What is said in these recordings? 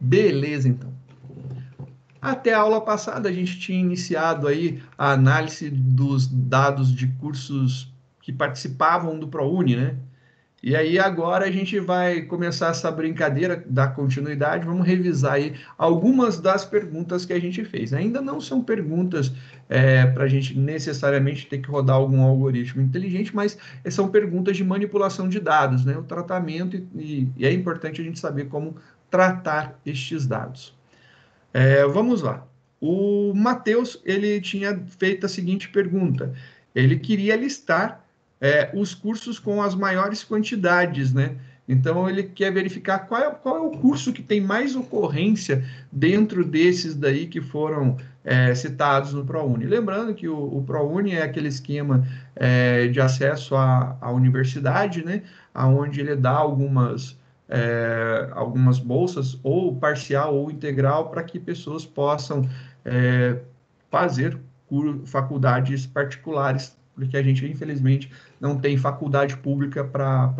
Beleza, então. Até a aula passada, a gente tinha iniciado aí a análise dos dados de cursos que participavam do ProUni, né? E aí agora a gente vai começar essa brincadeira da continuidade, vamos revisar aí algumas das perguntas que a gente fez. Ainda não são perguntas para a gente necessariamente ter que rodar algum algoritmo inteligente, mas são perguntas de manipulação de dados, né? O tratamento e é importante a gente saber como tratar estes dados. Vamos lá. O Matheus, ele tinha feito a seguinte pergunta. Ele queria listar os cursos com as maiores quantidades, né? Então, ele quer verificar qual é o curso que tem mais ocorrência dentro desses daí que foram citados no ProUni. Lembrando que o ProUni é aquele esquema de acesso à universidade, né? Onde ele dá algumas bolsas, ou parcial ou integral, para que pessoas possam fazer faculdades particulares, porque a gente, infelizmente, não tem faculdade pública para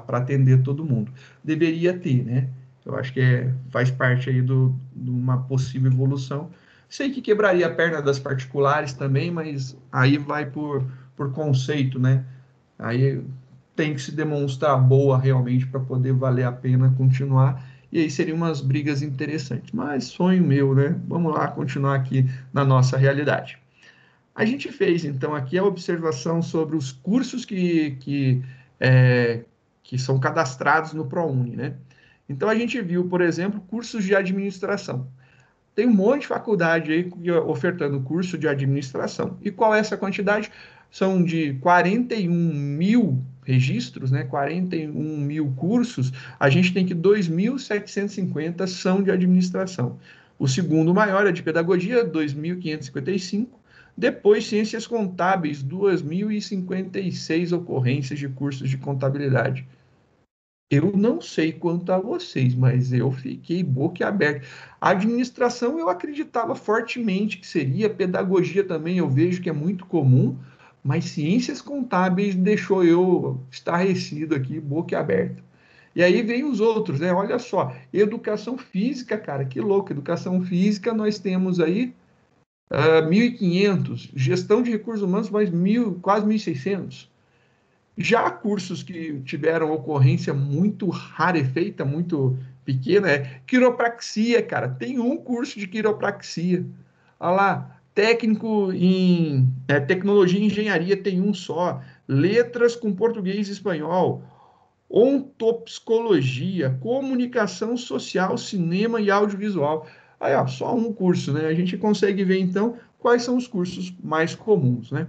atender todo mundo. Deveria ter, né? Eu acho que faz parte aí de uma possível evolução. Sei que quebraria a perna das particulares também, mas aí vai por conceito, né? Aí tem que se demonstrar boa realmente para poder valer a pena continuar. E aí seriam umas brigas interessantes. Mas sonho meu, né? Vamos lá continuar aqui na nossa realidade. A gente fez, então, aqui a observação sobre os cursos que são cadastrados no ProUni, né? Então, a gente viu, por exemplo, cursos de administração. Tem um monte de faculdade aí ofertando curso de administração. E qual é essa quantidade? São de 41 mil registros, né? 41 mil cursos. A gente tem que 2.750 são de administração. O segundo maior é de pedagogia, 2.555. Depois, ciências contábeis, 2.056 ocorrências de cursos de contabilidade. Eu não sei quanto a vocês, mas eu fiquei boquiaberto. A administração eu acreditava fortemente que seria, pedagogia também eu vejo que é muito comum, mas ciências contábeis deixou eu estarrecido aqui, boquiaberto. E aí vem os outros, né? Olha só, educação física, cara, que louco. Educação física nós temos aí 1.500, gestão de recursos humanos mais quase 1.600. Já cursos que tiveram ocorrência muito rarefeita, muito pequena, é quiropraxia, cara. Tem um curso de quiropraxia. Olha lá, técnico em tecnologia e engenharia tem um só. Letras com português e espanhol. Ontopsicologia, comunicação social, cinema e audiovisual. Aí, ó, só um curso, né? A gente consegue ver, então, quais são os cursos mais comuns, né?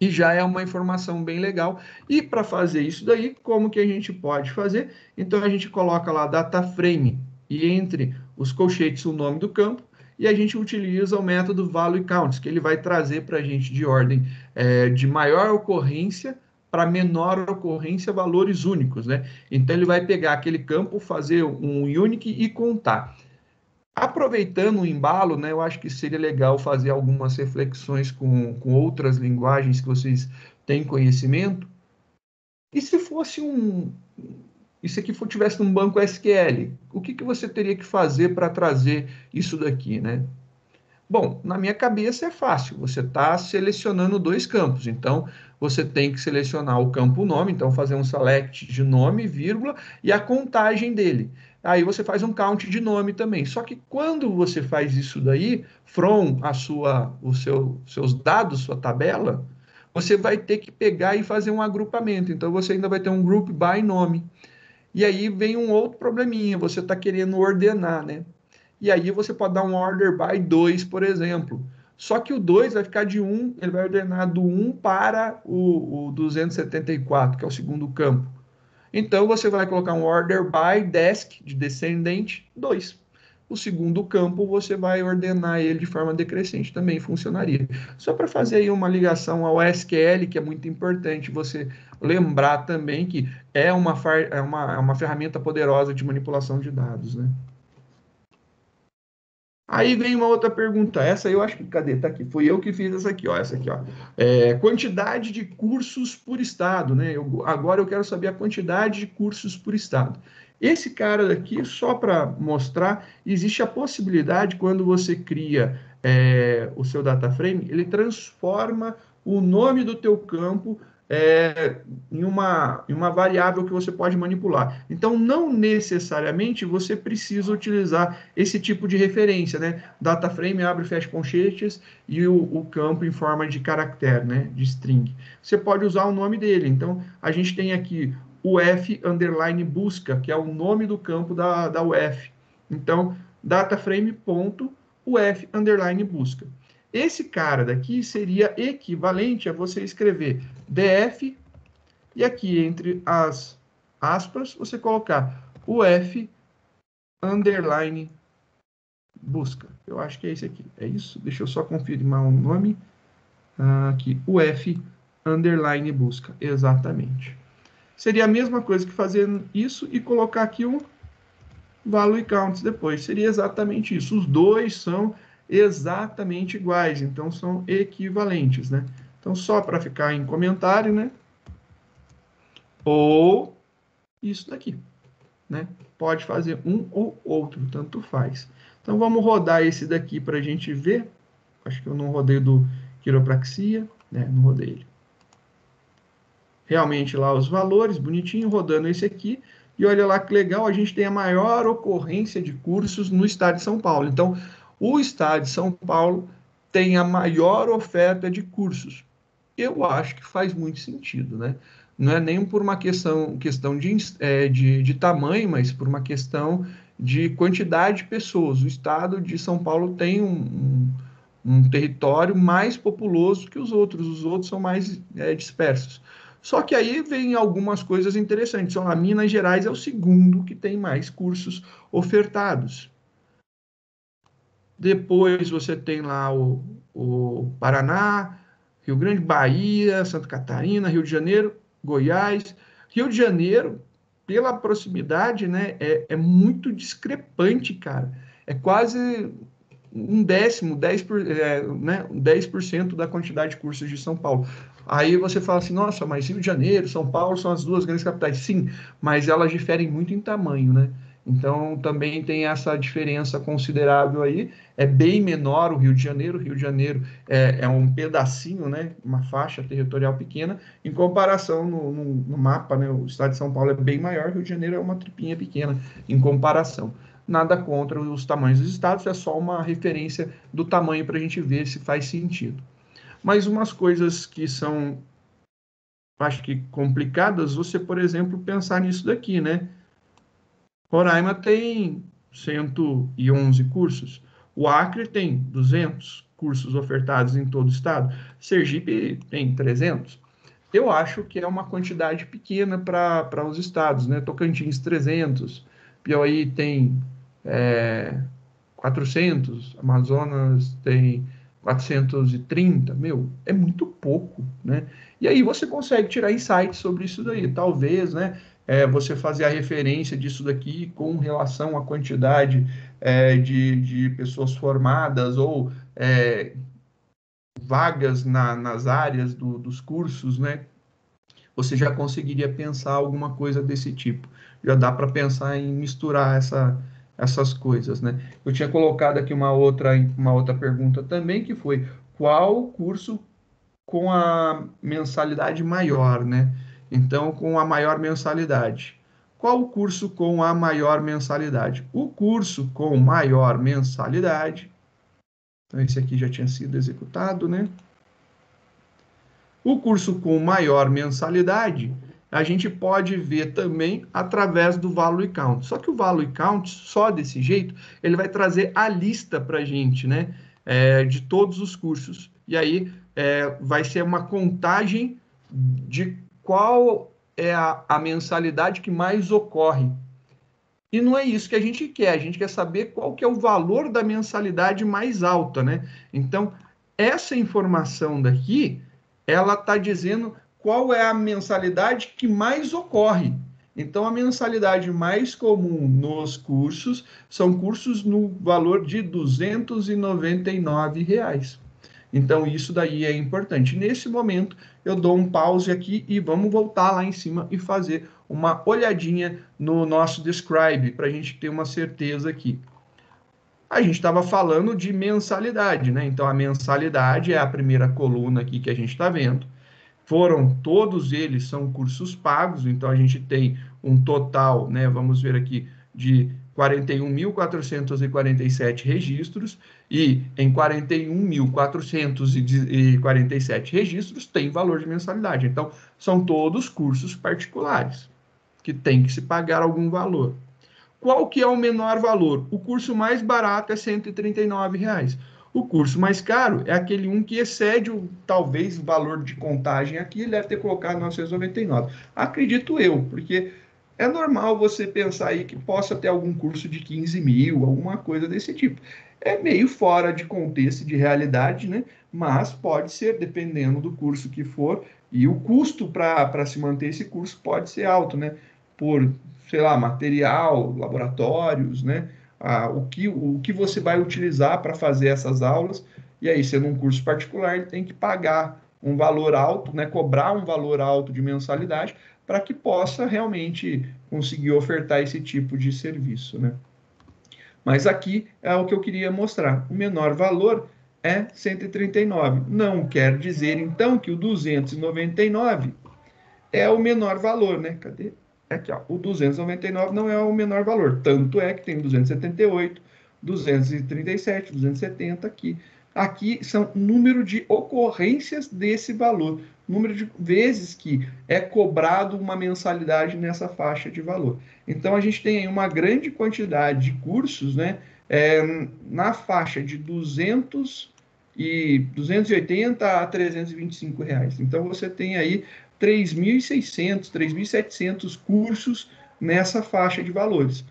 E já é uma informação bem legal. E para fazer isso daí, como que a gente pode fazer? Então a gente coloca lá data frame e entre os colchetes o nome do campo e a gente utiliza o método value counts, que ele vai trazer para a gente de ordem de maior ocorrência para menor ocorrência valores únicos, né? Então ele vai pegar aquele campo, fazer um unique e contar. Aproveitando o embalo, né, eu acho que seria legal fazer algumas reflexões com outras linguagens que vocês têm conhecimento. E se fosse isso aqui tivesse um banco SQL, o que você teria que fazer para trazer isso daqui, né? Bom, na minha cabeça é fácil. Você está selecionando dois campos. Então, você tem que selecionar o campo nome, então fazer um select de nome, vírgula, e a contagem dele. Aí você faz um count de nome também. Só que quando você faz isso daí, from seus dados, sua tabela, você vai ter que pegar e fazer um agrupamento. Então, você ainda vai ter um group by nome. E aí vem um outro probleminha, você está querendo ordenar, né? E aí você pode dar um order by 2, por exemplo. Só que o 2 vai ficar de 1, ele vai ordenar do 1 para o 274, que é o segundo campo. Então você vai colocar um order by desk, de descendente, 2. O segundo campo você vai ordenar ele de forma decrescente, também funcionaria. Só para fazer aí uma ligação ao SQL, que é muito importante você lembrar também que é uma ferramenta poderosa de manipulação de dados, né? Aí vem uma outra pergunta. Essa eu acho que, cadê? Tá aqui. Fui eu que fiz essa aqui, ó. Essa aqui, ó. Quantidade de cursos por estado, né? Agora eu quero saber a quantidade de cursos por estado. Esse cara daqui, só para mostrar, existe a possibilidade, quando você cria o seu data frame, ele transforma o nome do teu campo em uma variável que você pode manipular. Então, não necessariamente você precisa utilizar esse tipo de referência, né? Data frame abre e fecha conchetes e o campo em forma de caractere, né? De string. Você pode usar o nome dele. Então, a gente tem aqui UF underline busca, que é o nome do campo da UF. Então, dataframe.uf underline busca. Esse cara daqui seria equivalente a você escrever df e aqui entre as aspas você colocar uf underline busca. Eu acho que é esse aqui. É isso? Deixa eu só confirmar o nome. Aqui, uf underline busca. Exatamente. Seria a mesma coisa que fazer isso e colocar aqui um value counts depois. Seria exatamente isso. Os dois são exatamente iguais, então são equivalentes, né? Então, só para ficar em comentário, né? Ou isso daqui, né? Pode fazer um ou outro, tanto faz. Então, vamos rodar esse daqui para a gente ver. Acho que eu não rodei do quiropraxia, né? Não rodei ele. Realmente lá os valores, bonitinho, rodando esse aqui. E olha lá que legal, a gente tem a maior ocorrência de cursos no estado de São Paulo. Então, o estado de São Paulo tem a maior oferta de cursos. Eu acho que faz muito sentido, né? Não é nem por uma questão de tamanho, mas por uma questão de quantidade de pessoas. O estado de São Paulo tem um território mais populoso que os outros são mais dispersos. Só que aí vem algumas coisas interessantes. Então, a Minas Gerais é o segundo que tem mais cursos ofertados. Depois você tem lá o Paraná, Rio Grande, Bahia, Santa Catarina, Rio de Janeiro, Goiás. Rio de Janeiro, pela proximidade, né, é muito discrepante, cara. É quase um décimo, 10% da quantidade de cursos de São Paulo. Aí você fala assim, nossa, mas Rio de Janeiro, São Paulo são as duas grandes capitais. Sim, mas elas diferem muito em tamanho, né? Então, também tem essa diferença considerável aí. É bem menor o Rio de Janeiro. O Rio de Janeiro é um pedacinho, né? Uma faixa territorial pequena. Em comparação no mapa, né? O estado de São Paulo é bem maior. O Rio de Janeiro é uma tripinha pequena em comparação. Nada contra os tamanhos dos estados, é só uma referência do tamanho para a gente ver se faz sentido. Mas umas coisas que são, acho que complicadas, você, por exemplo, pensar nisso daqui, né? Roraima tem 111 cursos. O Acre tem 200 cursos ofertados em todo o estado. Sergipe tem 300. Eu acho que é uma quantidade pequena para os estados, né? Tocantins, 300. Piauí tem 400. Amazonas tem 430. Meu, é muito pouco, né? E aí você consegue tirar insights sobre isso daí. Talvez, né? Você fazer a referência disso daqui com relação à quantidade de pessoas formadas ou vagas nas áreas dos cursos, né? Você já conseguiria pensar alguma coisa desse tipo. Já dá para pensar em misturar essas coisas, né? Eu tinha colocado aqui uma outra pergunta também, que foi qual curso com a mensalidade maior, né? Então, com a maior mensalidade. Qual o curso com a maior mensalidade? O curso com maior mensalidade. Então, esse aqui já tinha sido executado, né? O curso com maior mensalidade, a gente pode ver também através do Value Count. Só que o Value Count, só desse jeito, ele vai trazer a lista para a gente, né? De todos os cursos. E aí vai ser uma contagem de qual é a mensalidade que mais ocorre. E não é isso que a gente quer saber qual que é o valor da mensalidade mais alta, né? Então, essa informação daqui, ela está dizendo qual é a mensalidade que mais ocorre. Então, a mensalidade mais comum nos cursos são cursos no valor de R$ 299. Então, isso daí é importante. Nesse momento, eu dou um pause aqui e vamos voltar lá em cima e fazer uma olhadinha no nosso Describe, para a gente ter uma certeza aqui. A gente estava falando de mensalidade, né? Então, a mensalidade é a primeira coluna aqui que a gente está vendo. Todos eles são cursos pagos, então a gente tem um total, né? Vamos ver aqui, de 41.447 registros, e em 41.447 registros tem valor de mensalidade. Então, são todos cursos particulares, que tem que se pagar algum valor. Qual que é o menor valor? O curso mais barato é R$ 139. O curso mais caro é aquele um que excede talvez o valor de contagem aqui, ele deve ter colocado 999. Acredito eu, porque é normal você pensar aí que possa ter algum curso de 15 mil, alguma coisa desse tipo. É meio fora de contexto, de realidade, né? Mas pode ser, dependendo do curso que for, e o custo para se manter esse curso pode ser alto, né? Por, sei lá, material, laboratórios, né? O que você vai utilizar para fazer essas aulas, e aí, sendo um curso particular, ele tem que pagar um valor alto, né? Cobrar um valor alto de mensalidade para que possa realmente conseguir ofertar esse tipo de serviço, né? Mas aqui é o que eu queria mostrar. O menor valor é 139. Não quer dizer, então, que o 299 é o menor valor, né? Cadê? Aqui, ó. O 299 não é o menor valor. Tanto é que tem 278, 237, 270 aqui. Aqui são número de ocorrências desse valor, número de vezes que é cobrado uma mensalidade nessa faixa de valor. Então, a gente tem aí uma grande quantidade de cursos, né, na faixa de 280 a 325 reais. Então, você tem aí 3.600, 3.700 cursos nessa faixa de valores.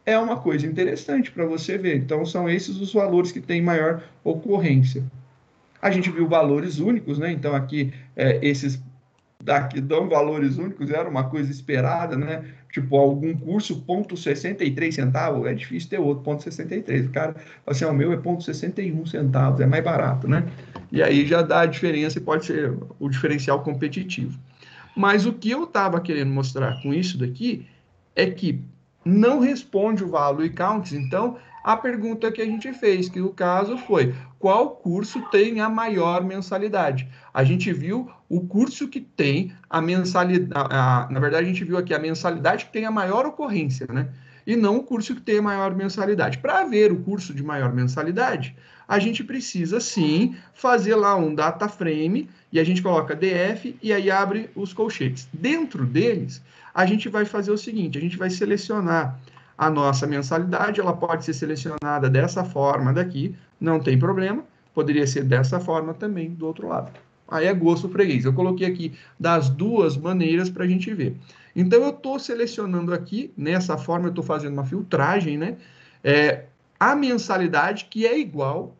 É uma coisa interessante para você ver. Então, são esses os valores que têm maior ocorrência. A gente viu valores únicos, né? Então, aqui, esses daqui dão valores únicos, era uma coisa esperada, né? Tipo, algum curso, 0,63 centavos, é difícil ter outro, 0,63. O cara, assim, o meu é 0,61 centavos, é mais barato, né? E aí já dá a diferença e pode ser o diferencial competitivo. Mas o que eu estava querendo mostrar com isso daqui é que não responde o value counts, então, a pergunta que a gente fez, que o caso foi, qual curso tem a maior mensalidade? A gente viu o curso que tem a mensalidade, na verdade, a gente viu aqui a mensalidade que tem a maior ocorrência, né? E não o curso que tem a maior mensalidade. Para ver o curso de maior mensalidade, a gente precisa sim fazer lá um data frame e a gente coloca DF e aí abre os colchetes. Dentro deles, a gente vai fazer o seguinte: a gente vai selecionar a nossa mensalidade, ela pode ser selecionada dessa forma daqui, não tem problema, poderia ser dessa forma também do outro lado. Aí é gosto freguês. Eu coloquei aqui das duas maneiras para a gente ver. Então, eu estou selecionando aqui, nessa forma, eu estou fazendo uma filtragem, né? A mensalidade que é igual,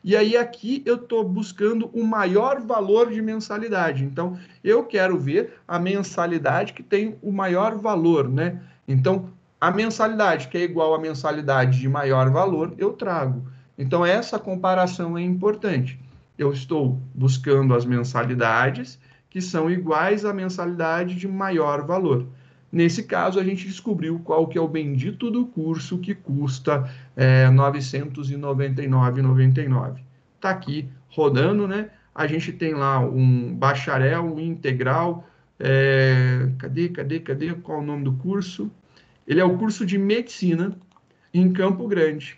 e aí aqui eu estou buscando o maior valor de mensalidade. Então, eu quero ver a mensalidade que tem o maior valor, né? Então, a mensalidade que é igual à mensalidade de maior valor, eu trago. Então, essa comparação é importante. Eu estou buscando as mensalidades que são iguais à mensalidade de maior valor. Nesse caso, a gente descobriu qual que é o bendito do curso que custa R$ 999,99. Está aqui rodando, né? A gente tem lá um bacharel integral. Cadê? Qual é o nome do curso? Ele é o curso de medicina em Campo Grande,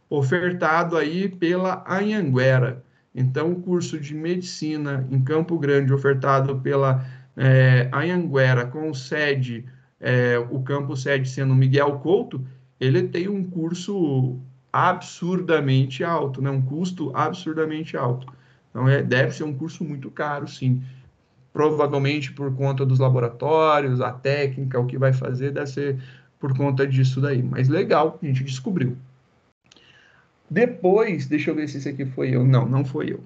ofertado aí pela Anhanguera. Então, o curso de medicina em Campo Grande, ofertado pela Anhanguera, com sede, o campus sede sendo Miguel Couto, ele tem um curso absurdamente alto, né? Um custo absurdamente alto. Então, deve ser um curso muito caro, sim. Provavelmente por conta dos laboratórios, a técnica, o que vai fazer, deve ser por conta disso daí. Mas legal, a gente descobriu. Depois, deixa eu ver se esse aqui foi eu. Não, não foi eu.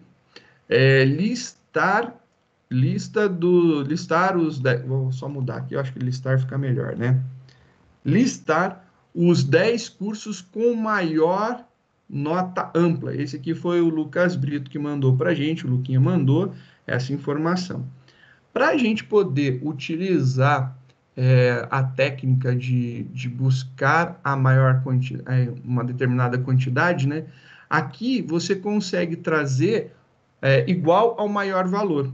Listar os... Vou só mudar aqui, eu acho que listar fica melhor, né? Listar os 10 cursos com maior nota ampla. Esse aqui foi o Lucas Brito que mandou para a gente, o Luquinha mandou essa informação. Para a gente poder utilizar a técnica de buscar a maior uma determinada quantidade, né? Aqui você consegue trazer igual ao maior valor.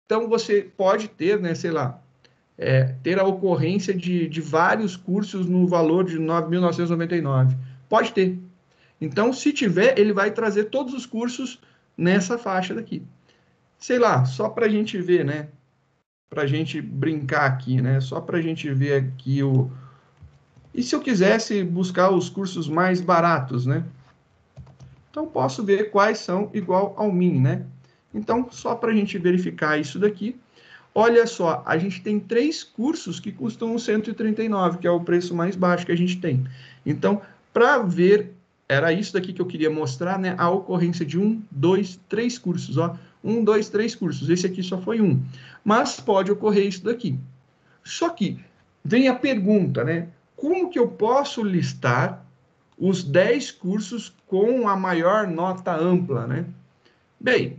Então você pode ter, né, sei lá, ter a ocorrência de vários cursos no valor de 9.999. Pode ter. Então, se tiver, ele vai trazer todos os cursos nessa faixa daqui. Sei lá, só para a gente ver, né? Para a gente brincar aqui, né? Só para a gente ver aqui o... E se eu quisesse buscar os cursos mais baratos, né? Então, posso ver quais são igual ao min, né? Então, só para a gente verificar isso daqui, olha só, a gente tem 3 cursos que custam 139, que é o preço mais baixo que a gente tem. Então, para ver, era isso daqui que eu queria mostrar, né? A ocorrência de 1, 2, 3 cursos, ó. 1, 2, 3 cursos. Esse aqui só foi um. Mas pode ocorrer isso daqui. Só que vem a pergunta, né? Como que eu posso listar os 10 cursos com a maior nota ampla, né? Bem,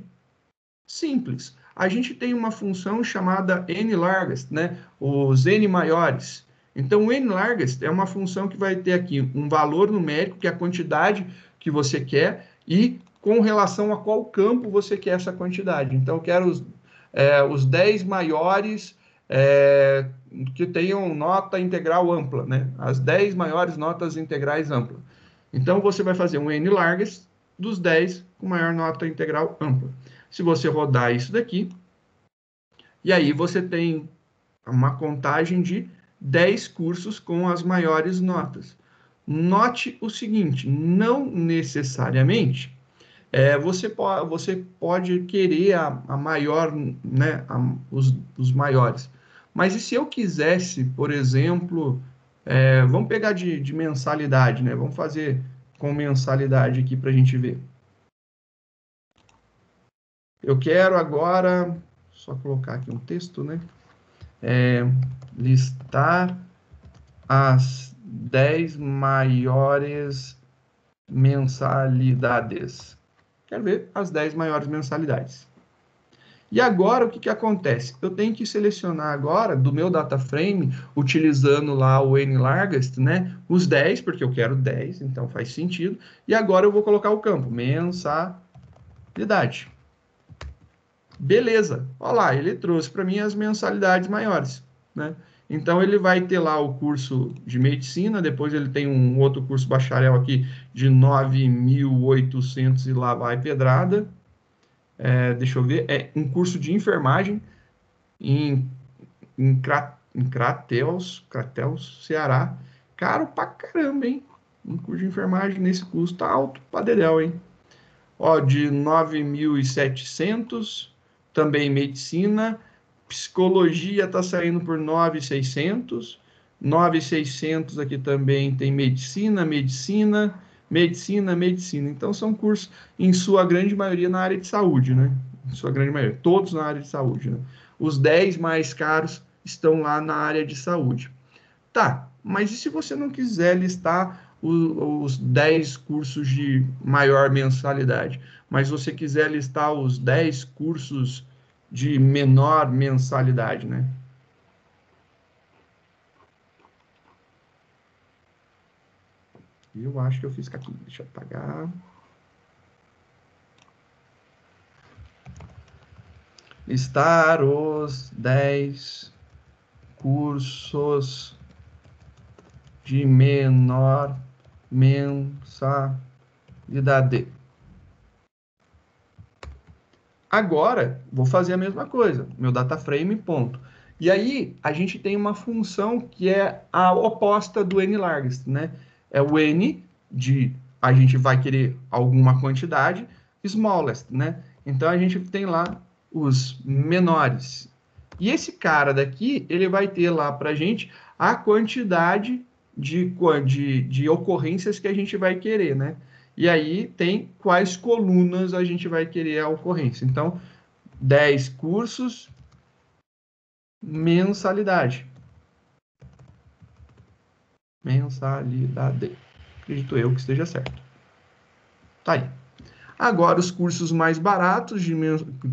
simples. A gente tem uma função chamada n-largest, né? Os n maiores. Então, o n-largest é uma função que vai ter aqui um valor numérico, que é a quantidade que você quer, e com relação a qual campo você quer essa quantidade. Então, eu quero os 10 maiores que tenham nota integral ampla, né? As 10 maiores notas integrais amplas. Então, você vai fazer um n-largest dos 10 com maior nota integral ampla. Se você rodar isso daqui, e aí você tem uma contagem de 10 cursos com as maiores notas. Note o seguinte, não necessariamente você pode querer a maior, né, os maiores. Mas e se eu quisesse, por exemplo, vamos pegar de mensalidade, né? Vamos fazer com mensalidade aqui para a gente ver. Eu quero agora, só colocar aqui um texto, né? Listar as 10 maiores mensalidades. Quero ver as 10 maiores mensalidades. E agora, o que acontece? Eu tenho que selecionar agora, do meu data frame, utilizando lá o n-largest, né? Os 10, porque eu quero 10, então faz sentido. E agora eu vou colocar o campo, mensalidade. Beleza, olha lá, ele trouxe para mim as mensalidades maiores, né? Então, ele vai ter lá o curso de medicina, depois ele tem um outro curso bacharel aqui de 9.800 e lá vai pedrada. Deixa eu ver, um curso de enfermagem em Crateus, Ceará. Caro pra caramba, hein? Um curso de enfermagem nesse curso tá alto pra dedéu, hein? Ó, de 9.700, também medicina, psicologia está saindo por 9.600, 9.600 aqui também tem medicina. Então são cursos, em sua grande maioria, na área de saúde, né? Em sua grande maioria, todos na área de saúde, né? Os 10 mais caros estão lá na área de saúde. Tá, mas e se você não quiser listar os 10 cursos de maior mensalidade, mas você quiser listar os 10 cursos de menor mensalidade, né? Eu acho que eu fiz aqui, deixa eu apagar. Listar os 10 cursos de menor mensalidade. Agora, vou fazer a mesma coisa, meu data frame, ponto. E aí, a gente tem uma função que é a oposta do n-largest, né? É o n de, a gente vai querer alguma quantidade, smallest, né? Então, a gente tem lá os menores. E esse cara daqui, ele vai ter lá para a gente a quantidade de ocorrências que a gente vai querer, né? E aí tem quais colunas a gente vai querer a ocorrência. Então, 10 cursos, mensalidade. Mensalidade. Acredito eu que esteja certo. Tá aí. Agora, os cursos mais baratos,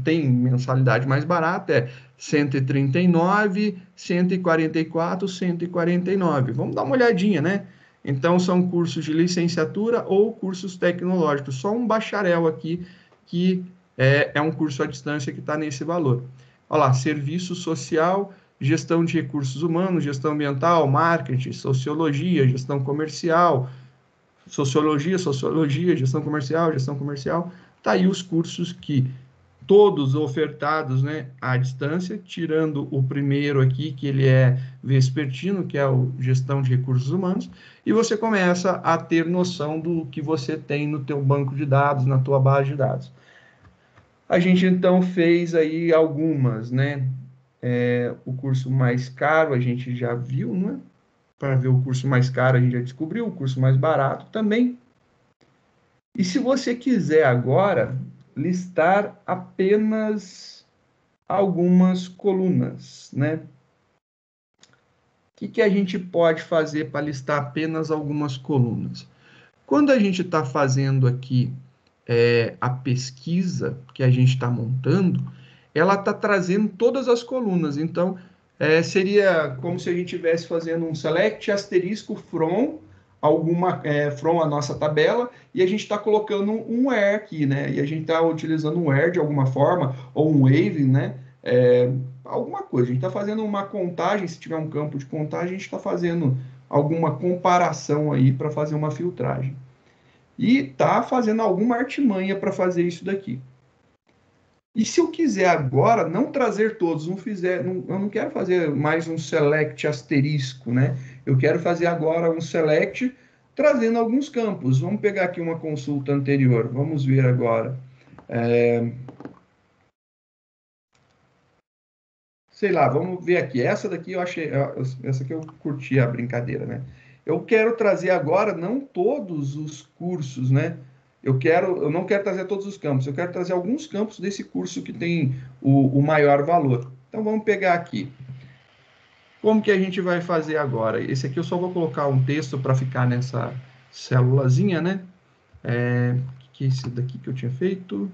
tem mensalidade mais barata, é 139, 144, 149. Vamos dar uma olhadinha, né? Então, são cursos de licenciatura ou cursos tecnológicos. Só um bacharel aqui, que é um curso à distância que está nesse valor. Olha lá, serviço social, gestão de recursos humanos, gestão ambiental, marketing, sociologia, gestão comercial, sociologia, gestão comercial, tá aí os cursos que todos ofertados, né, à distância, tirando o primeiro aqui, que ele é vespertino, que é o gestão de recursos humanos, e você começa a ter noção do que você tem no teu banco de dados, na tua base de dados. A gente então fez aí algumas, né? O curso mais caro a gente já viu, né? Para ver o curso mais caro a gente já descobriu, o curso mais barato também. E se você quiser agora listar apenas algumas colunas, né? O que a gente pode fazer para listar apenas algumas colunas? Quando a gente está fazendo aqui a pesquisa que a gente está montando, ela está trazendo todas as colunas. Então, seria como se a gente estivesse fazendo um select asterisco from from a nossa tabela, e a gente está colocando um where aqui, né? E a gente está utilizando um where de alguma forma, ou um wave, né? Alguma coisa. A gente está fazendo uma contagem, se tiver um campo de contagem, a gente está fazendo alguma comparação aí para fazer uma filtragem. E está fazendo alguma artimanha para fazer isso daqui. E se eu quiser agora não trazer todos, eu não quero fazer mais um select asterisco, né? Eu quero fazer agora um select trazendo alguns campos. Vamos pegar aqui uma consulta anterior. Vamos ver agora. Sei lá, vamos ver aqui. Essa daqui eu achei, essa aqui eu curti a brincadeira, né? Eu quero trazer agora não todos os cursos, né? Eu não quero trazer todos os campos, eu quero trazer alguns campos desse curso que tem o maior valor. Então vamos pegar aqui. Como que a gente vai fazer agora? Esse aqui eu só vou colocar um texto para ficar nessa célulazinha, né? Que é esse daqui que eu tinha feito?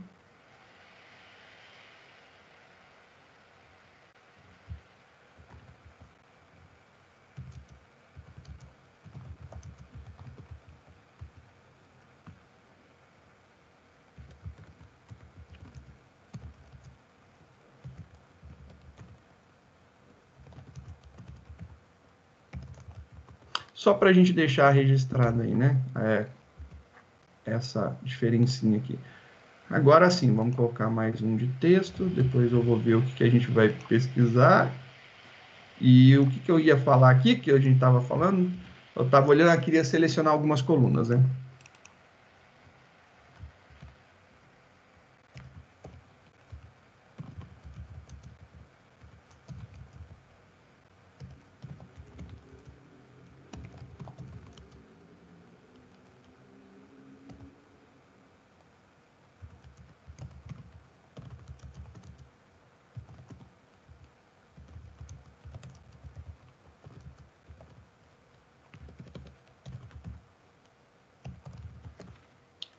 Só para a gente deixar registrado aí, né? Essa diferencinha aqui. Agora sim, vamos colocar mais um de texto, depois eu vou ver o que a gente vai pesquisar. E o que eu ia falar aqui, que a gente estava falando, eu estava olhando, eu queria selecionar algumas colunas, né?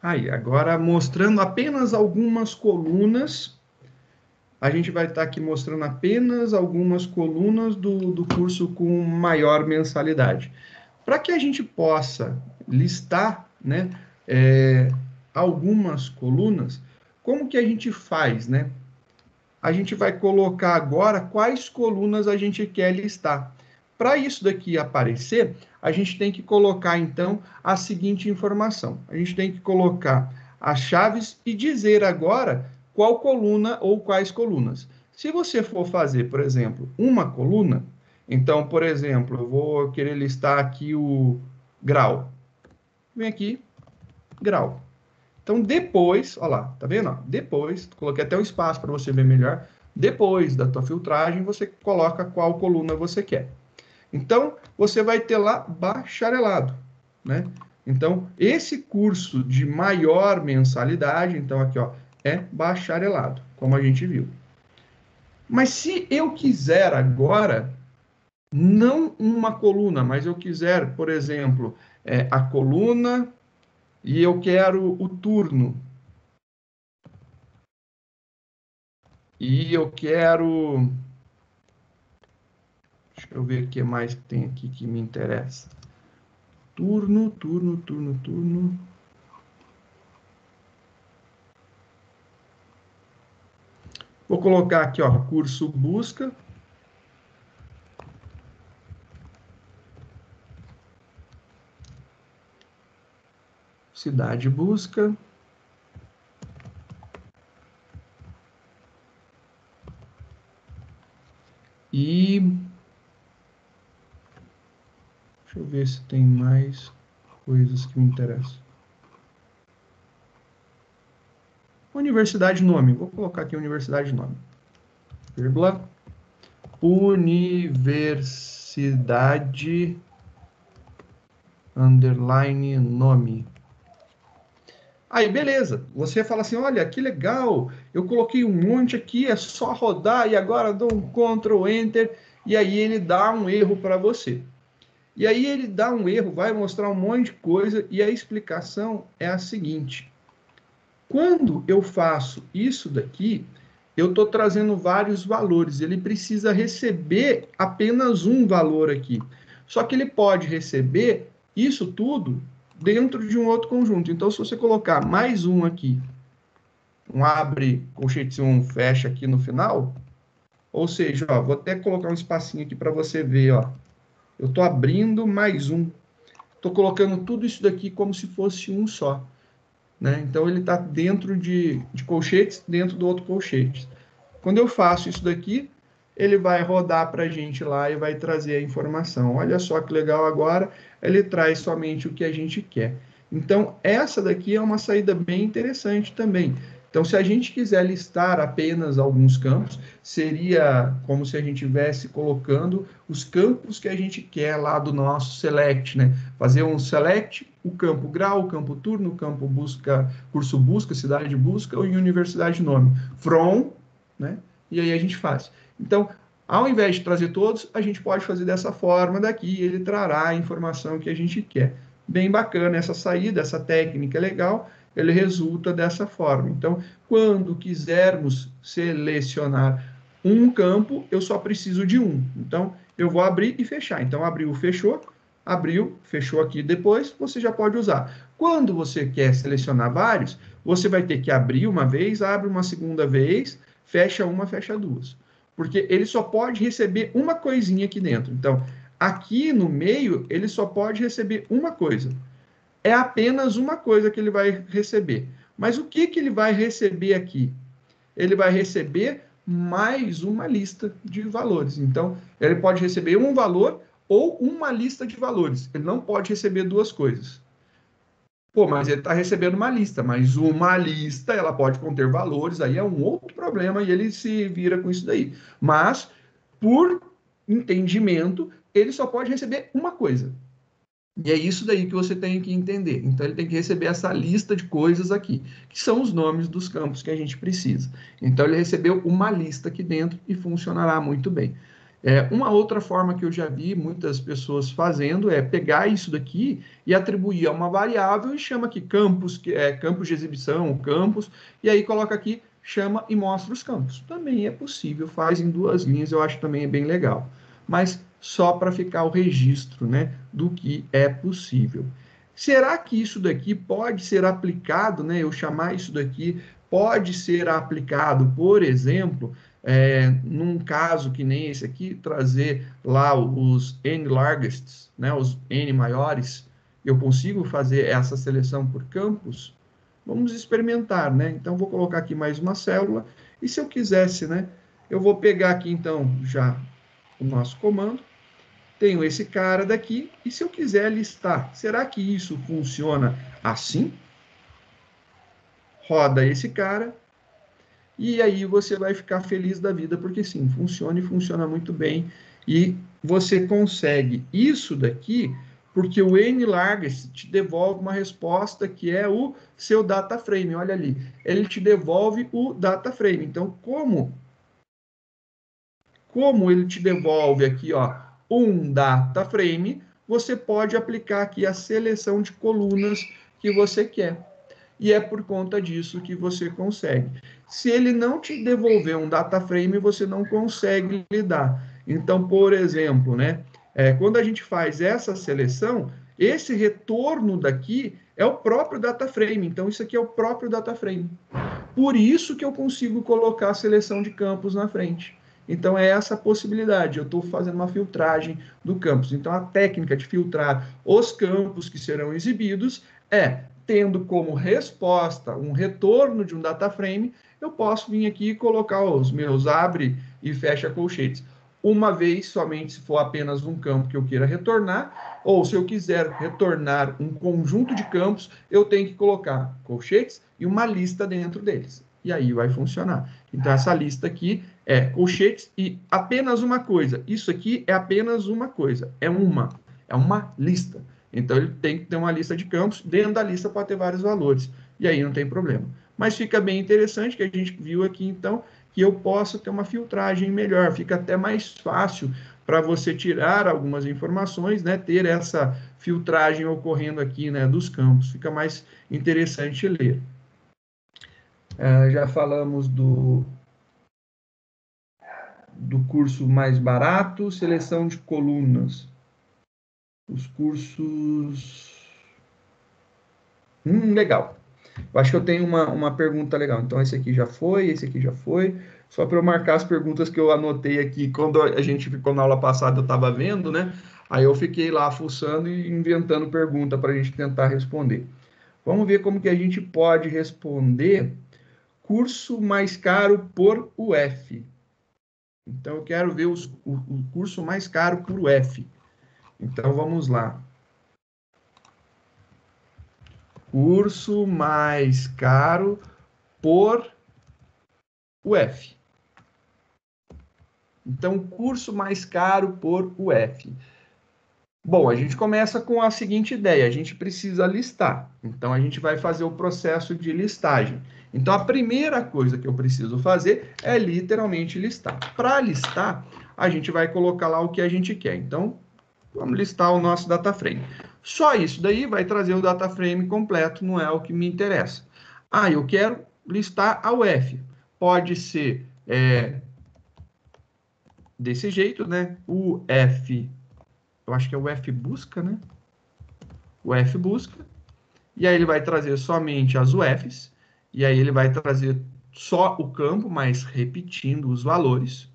Aí, agora mostrando apenas algumas colunas, a gente vai estar aqui mostrando apenas algumas colunas do curso com maior mensalidade. Para que a gente possa listar, né, algumas colunas, como que a gente faz, né? A gente vai colocar agora quais colunas a gente quer listar. Para isso daqui aparecer, a gente tem que colocar, então, a seguinte informação. A gente tem que colocar as chaves e dizer agora qual coluna ou quais colunas. Se você for fazer, por exemplo, uma coluna, então, por exemplo, eu vou querer listar aqui o grau. Vem aqui, grau. Então, depois, olha lá, tá vendo? Depois, coloquei até o espaço para você ver melhor. Depois da tua filtragem, você coloca qual coluna você quer. Então, você vai ter lá bacharelado, né? Então, esse curso de maior mensalidade, então aqui, ó, é bacharelado, como a gente viu. Mas se eu quiser agora, não uma coluna, mas eu quiser, por exemplo, a coluna e eu quero o turno. E eu quero... Deixa eu ver o que mais tem aqui que me interessa. Turno, turno, turno, turno. Vou colocar aqui, ó, curso busca. Cidade busca. E deixa eu ver se tem mais coisas que me interessam. Universidade nome. Vou colocar aqui universidade nome. Vírgula. Universidade underline nome. Aí, beleza. Você fala assim, olha, que legal. Eu coloquei um monte aqui, é só rodar e agora dou um Ctrl Enter e aí ele dá um erro para você. E aí ele dá um erro, vai mostrar um monte de coisa e a explicação é a seguinte. Quando eu faço isso daqui, eu estou trazendo vários valores. Ele precisa receber apenas um valor aqui. Só que ele pode receber isso tudo dentro de um outro conjunto. Então, se você colocar mais um aqui, um abre, colchete um fecha aqui no final, ou seja, ó, vou até colocar um espacinho aqui para você ver, ó. Eu estou abrindo mais um. Estou colocando tudo isso daqui como se fosse um só. Né? Então, ele está dentro de colchetes, dentro do outro colchete. Quando eu faço isso daqui, ele vai rodar para a gente lá e vai trazer a informação. Olha só que legal agora, ele traz somente o que a gente quer. Então, essa daqui é uma saída bem interessante também. Então, se a gente quiser listar apenas alguns campos, seria como se a gente estivesse colocando os campos que a gente quer lá do nosso select, né? Fazer um select, o campo grau, o campo turno, o campo busca, curso busca, cidade busca ou universidade nome. From, né? E aí a gente faz. Então, ao invés de trazer todos, a gente pode fazer dessa forma daqui, ele trará a informação que a gente quer. Bem bacana essa saída, essa técnica é legal, ele resulta dessa forma. Então, quando quisermos selecionar um campo, eu só preciso de um. Então, eu vou abrir e fechar. Então, abriu, fechou aqui depois, você já pode usar. Quando você quer selecionar vários, você vai ter que abrir uma vez, abre uma segunda vez, fecha uma, fecha duas. Porque ele só pode receber uma coisinha aqui dentro. Então, aqui no meio, ele só pode receber uma coisa. É apenas uma coisa que ele vai receber. Mas o que, que ele vai receber aqui? Ele vai receber mais uma lista de valores. Então, ele pode receber um valor ou uma lista de valores. Ele não pode receber duas coisas. Pô, mas ele está recebendo uma lista, mas uma lista ela pode conter valores, aí é um outro problema e ele se vira com isso daí. Mas, por entendimento, ele só pode receber uma coisa. E é isso daí que você tem que entender. Então, ele tem que receber essa lista de coisas aqui, que são os nomes dos campos que a gente precisa. Então, ele recebeu uma lista aqui dentro e funcionará muito bem. Uma outra forma que eu já vi muitas pessoas fazendo é pegar isso daqui e atribuir a uma variável e chama aqui campos, que é campos de exibição, campos, e aí coloca aqui, chama e mostra os campos. Também é possível, faz em duas linhas, eu acho que também é bem legal. Mas só para ficar o registro, né, do que é possível. Será que isso daqui pode ser aplicado, né, eu chamar isso daqui, pode ser aplicado, por exemplo, num caso que nem esse aqui, trazer lá os N largest, né, os N maiores, eu consigo fazer essa seleção por campos? Vamos experimentar, né? Então, vou colocar aqui mais uma célula, e se eu quisesse, né, eu vou pegar aqui, então, já o nosso comando, tenho esse cara daqui, e se eu quiser listar, será que isso funciona assim? Roda esse cara, e aí você vai ficar feliz da vida, porque sim, funciona e funciona muito bem, e você consegue isso daqui, porque o NLargest te devolve uma resposta que é o seu data frame, olha ali, ele te devolve o data frame, então como ele te devolve aqui, ó, um data frame, você pode aplicar aqui a seleção de colunas que você quer. E é por conta disso que você consegue. Se ele não te devolver um data frame, você não consegue lidar. Então, por exemplo, né, quando a gente faz essa seleção, esse retorno daqui é o próprio data frame. Então, isso aqui é o próprio data frame. Por isso que eu consigo colocar a seleção de campos na frente. Então, é essa a possibilidade. Eu estou fazendo uma filtragem do campus. Então, a técnica de filtrar os campos que serão exibidos é, tendo como resposta um retorno de um data frame, eu posso vir aqui e colocar os meus abre e fecha colchetes. Uma vez, somente se for apenas um campo que eu queira retornar, ou se eu quiser retornar um conjunto de campos, eu tenho que colocar colchetes e uma lista dentro deles. E aí vai funcionar. Então, essa lista aqui é colchetes e apenas uma coisa. Isso aqui é apenas uma coisa. É uma lista. Então, ele tem que ter uma lista de campos. Dentro da lista pode ter vários valores. E aí não tem problema. Mas fica bem interessante que a gente viu aqui, então, que eu posso ter uma filtragem melhor. Fica até mais fácil para você tirar algumas informações, né? Ter essa filtragem ocorrendo aqui, né? Dos campos. Fica mais interessante ler. Já falamos do curso mais barato, seleção de colunas. Os cursos... legal. Eu acho que eu tenho uma pergunta legal. Então, esse aqui já foi, esse aqui já foi. Só para eu marcar as perguntas que eu anotei aqui. Quando a gente ficou na aula passada, eu estava vendo, né? Aí eu fiquei lá fuçando e inventando pergunta para a gente tentar responder. Vamos ver como que a gente pode responder curso mais caro por UF. Então, eu quero ver o curso mais caro por UF. Então, vamos lá. Curso mais caro por UF. Então, curso mais caro por UF. Bom, a gente começa com a seguinte ideia: a gente precisa listar. Então, a gente vai fazer o processo de listagem. Então, a primeira coisa que eu preciso fazer é literalmente listar. Para listar, a gente vai colocar lá o que a gente quer. Então, vamos listar o nosso data frame. Só isso daí vai trazer o data frame completo, não é o que me interessa. Eu quero listar a UF. Pode ser desse jeito, né? UF, eu acho que é o UF busca, né? UF busca. E aí ele vai trazer somente as UFs. E aí ele vai trazer só o campo, mas repetindo os valores.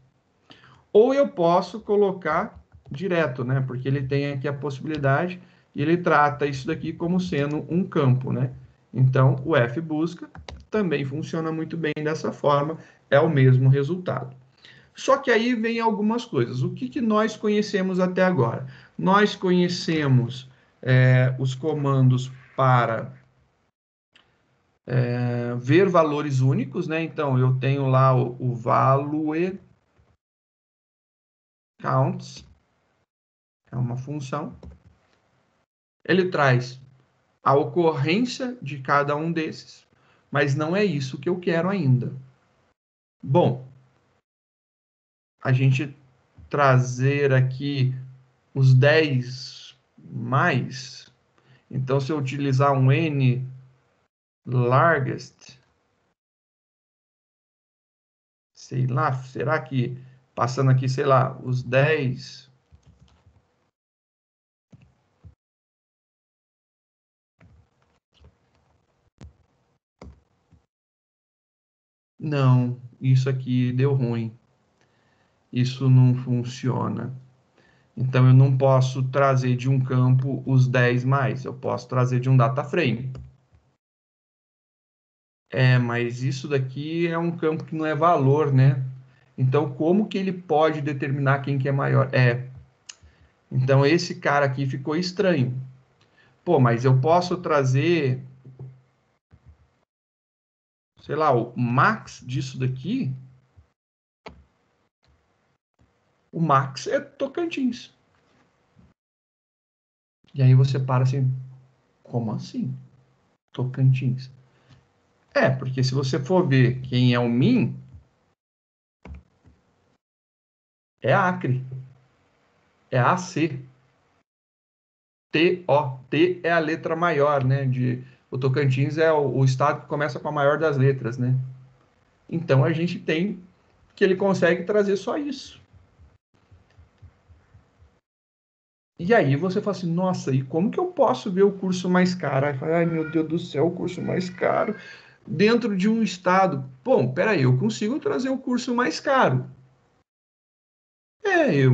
Ou eu posso colocar direto, né? Porque ele tem aqui a possibilidade e ele trata isso daqui como sendo um campo, né? Então, o F busca também funciona muito bem dessa forma, é o mesmo resultado. Só que aí vem algumas coisas. O que nós conhecemos até agora? Nós conhecemos os comandos para ver valores únicos, né? Então, eu tenho lá o value counts, é uma função. Ele traz a ocorrência de cada um desses, mas não é isso que eu quero ainda. Bom, a gente trazer aqui os 10 mais, então se eu utilizar um n largest, sei lá, será que passando aqui, sei lá, os 10 não, isso aqui deu ruim. Isso não funciona. Então, eu não posso trazer de um campo os 10 mais, eu posso trazer de um data frame. Mas isso daqui é um campo que não é valor, né? Então, como que ele pode determinar quem que é maior? Então, esse cara aqui ficou estranho. Pô, mas eu posso trazer, sei lá, o max disso daqui? O max é Tocantins. E aí você para assim, como assim? Tocantins. Porque se você for ver quem é o min, é Acre, é AC. T-O. T é a letra maior, né? O Tocantins é o estado que começa com a maior das letras, né? Então, a gente tem que ele consegue trazer só isso. E aí você fala assim, nossa, e como que eu posso ver o curso mais caro? Aí fala, ai meu Deus do céu, o curso mais caro dentro de um estado. Bom, peraí, eu consigo trazer o curso mais caro.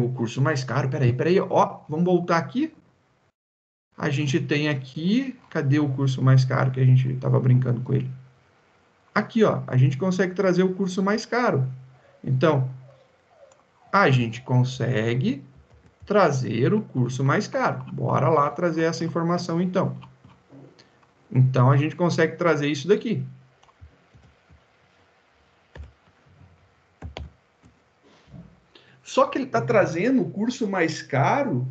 O curso mais caro, peraí, ó, vamos voltar aqui. A gente tem aqui, cadê o curso mais caro que a gente estava brincando com ele? Aqui, ó, a gente consegue trazer o curso mais caro. Então, a gente consegue trazer o curso mais caro. Bora lá trazer essa informação, então. Então, a gente consegue trazer isso daqui. Só que ele está trazendo o curso mais caro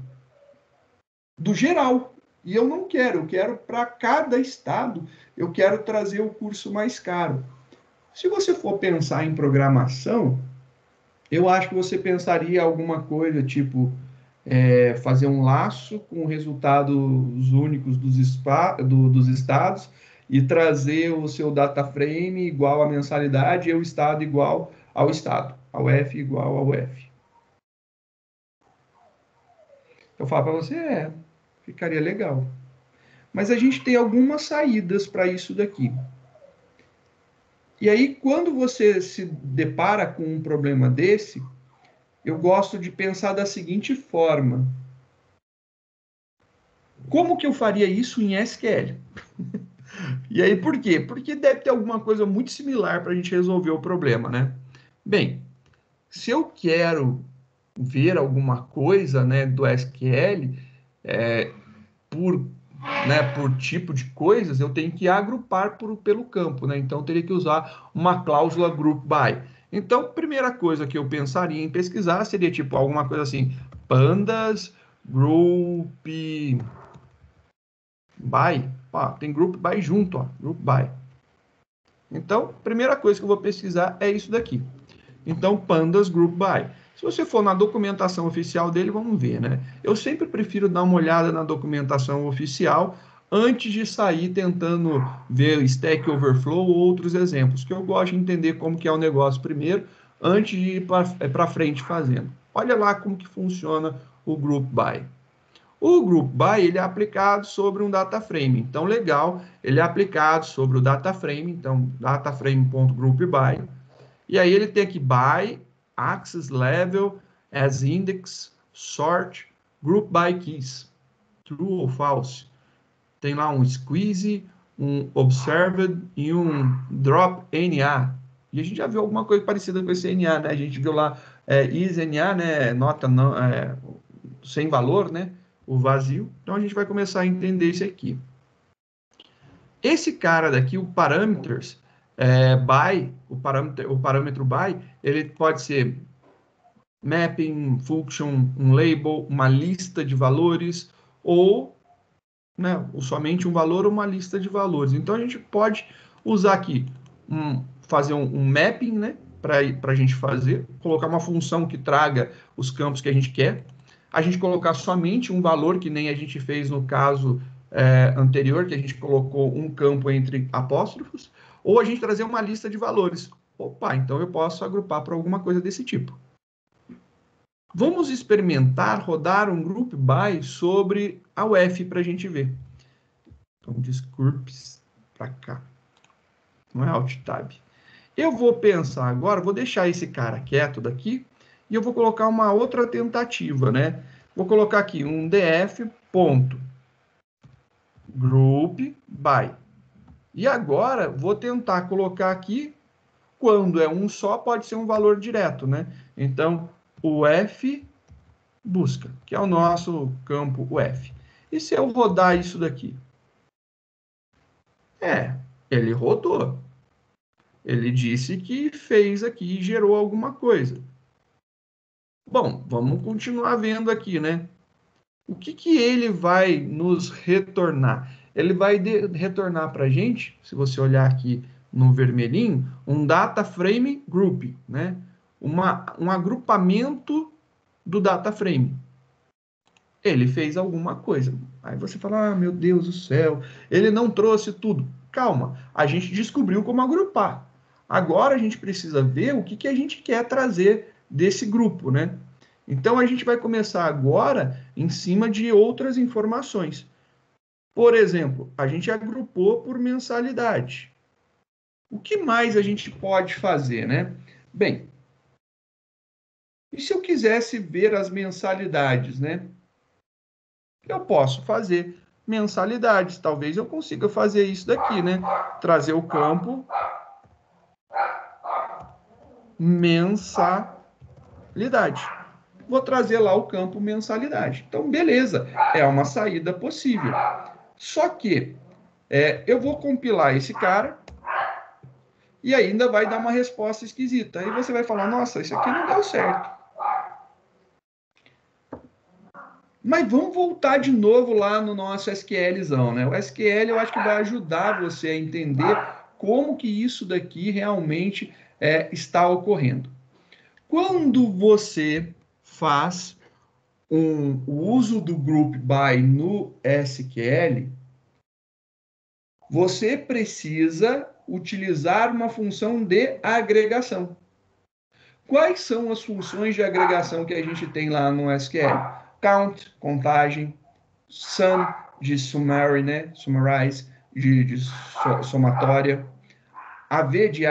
do geral. E eu não quero, eu quero para cada estado, eu quero trazer o curso mais caro. Se você for pensar em programação, eu acho que você pensaria alguma coisa tipo fazer um laço com resultados únicos dos estados e trazer o seu data frame igual à mensalidade e o estado igual ao estado, ao F igual ao F. Eu falo para você, ficaria legal. Mas a gente tem algumas saídas para isso daqui. E aí, quando você se depara com um problema desse, eu gosto de pensar da seguinte forma: como que eu faria isso em SQL? E aí, por quê? Porque deve ter alguma coisa muito similar para a gente resolver o problema, né? Bem, se eu quero ver alguma coisa, né, do SQL, por, por tipo de coisas, eu tenho que agrupar pelo campo, né? Então, eu teria que usar uma cláusula group by. Então, primeira coisa que eu pensaria em pesquisar seria tipo alguma coisa assim, pandas group by. Tem group by junto, ó, group by. Então, primeira coisa que eu vou pesquisar é isso daqui. Então, pandas group by. Se você for na documentação oficial dele, vamos ver, né? Eu sempre prefiro dar uma olhada na documentação oficial antes de sair tentando ver Stack Overflow ou outros exemplos, que eu gosto de entender como que é o negócio primeiro, antes de ir para frente fazendo. Olha lá como que funciona o group by. O group by ele é aplicado sobre um data frame. Então, legal, ele é aplicado sobre o data frame. Então, dataframe.groupby. E aí ele tem aqui by, access level, as index, sort, group by keys. True ou false. Tem lá um squeeze, um observed e um drop NA. E a gente já viu alguma coisa parecida com esse NA, né? A gente viu lá is NA, né? Nota não, sem valor, né? O vazio. Então a gente vai começar a entender isso aqui. Esse cara daqui, o parameters by, o parâmetro by, ele pode ser mapping, function, um label, uma lista de valores, ou, né, somente um valor ou uma lista de valores. Então a gente pode usar aqui, fazer um mapping, né, para a gente fazer, colocar uma função que traga os campos que a gente quer, a gente colocar somente um valor, que nem a gente fez no caso anterior, que a gente colocou um campo entre apóstrofos, ou a gente trazer uma lista de valores. Opa, então eu posso agrupar para alguma coisa desse tipo. Vamos experimentar rodar um group by sobre a UF para a gente ver. Então, desculpes para cá. Não é Alt Tab. Eu vou pensar agora, vou deixar esse cara quieto daqui e eu vou colocar uma outra tentativa, né? Vou colocar aqui um df.group by. E agora vou tentar colocar aqui, quando é um só, pode ser um valor direto, né? Então, o F busca, que é o nosso campo UF. E se eu rodar isso daqui? Ele rodou. Ele disse que fez aqui e gerou alguma coisa. Bom, vamos continuar vendo aqui, né? O que ele vai nos retornar? Ele vai retornar para a gente, se você olhar aqui no vermelhinho, um data frame group, né? Um agrupamento do data frame. Ele fez alguma coisa. Aí você fala, ah, meu Deus do céu, ele não trouxe tudo. Calma, a gente descobriu como agrupar. Agora a gente precisa ver o que, que a gente quer trazer desse grupo, né? Então a gente vai começar agora em cima de outras informações. Por exemplo, a gente agrupou por mensalidade. O que mais a gente pode fazer, né? Bem, e se eu quisesse ver as mensalidades, né? Eu posso fazer mensalidades. Talvez eu consiga fazer isso daqui, né? Trazer o campo mensalidade. Vou trazer lá o campo mensalidade. Então, beleza, é uma saída possível. Só que eu vou compilar esse cara e ainda vai dar uma resposta esquisita. Aí você vai falar, nossa, isso aqui não deu certo. Mas vamos voltar de novo lá no nosso SQLzão, né? O SQL eu acho que vai ajudar você a entender como que isso daqui realmente está ocorrendo. Quando você faz o uso do group by no SQL, você precisa utilizar uma função de agregação. Quais são as funções de agregação que a gente tem lá no SQL? Count, contagem, sum, de summary, né? Summarize, de somatória, AV de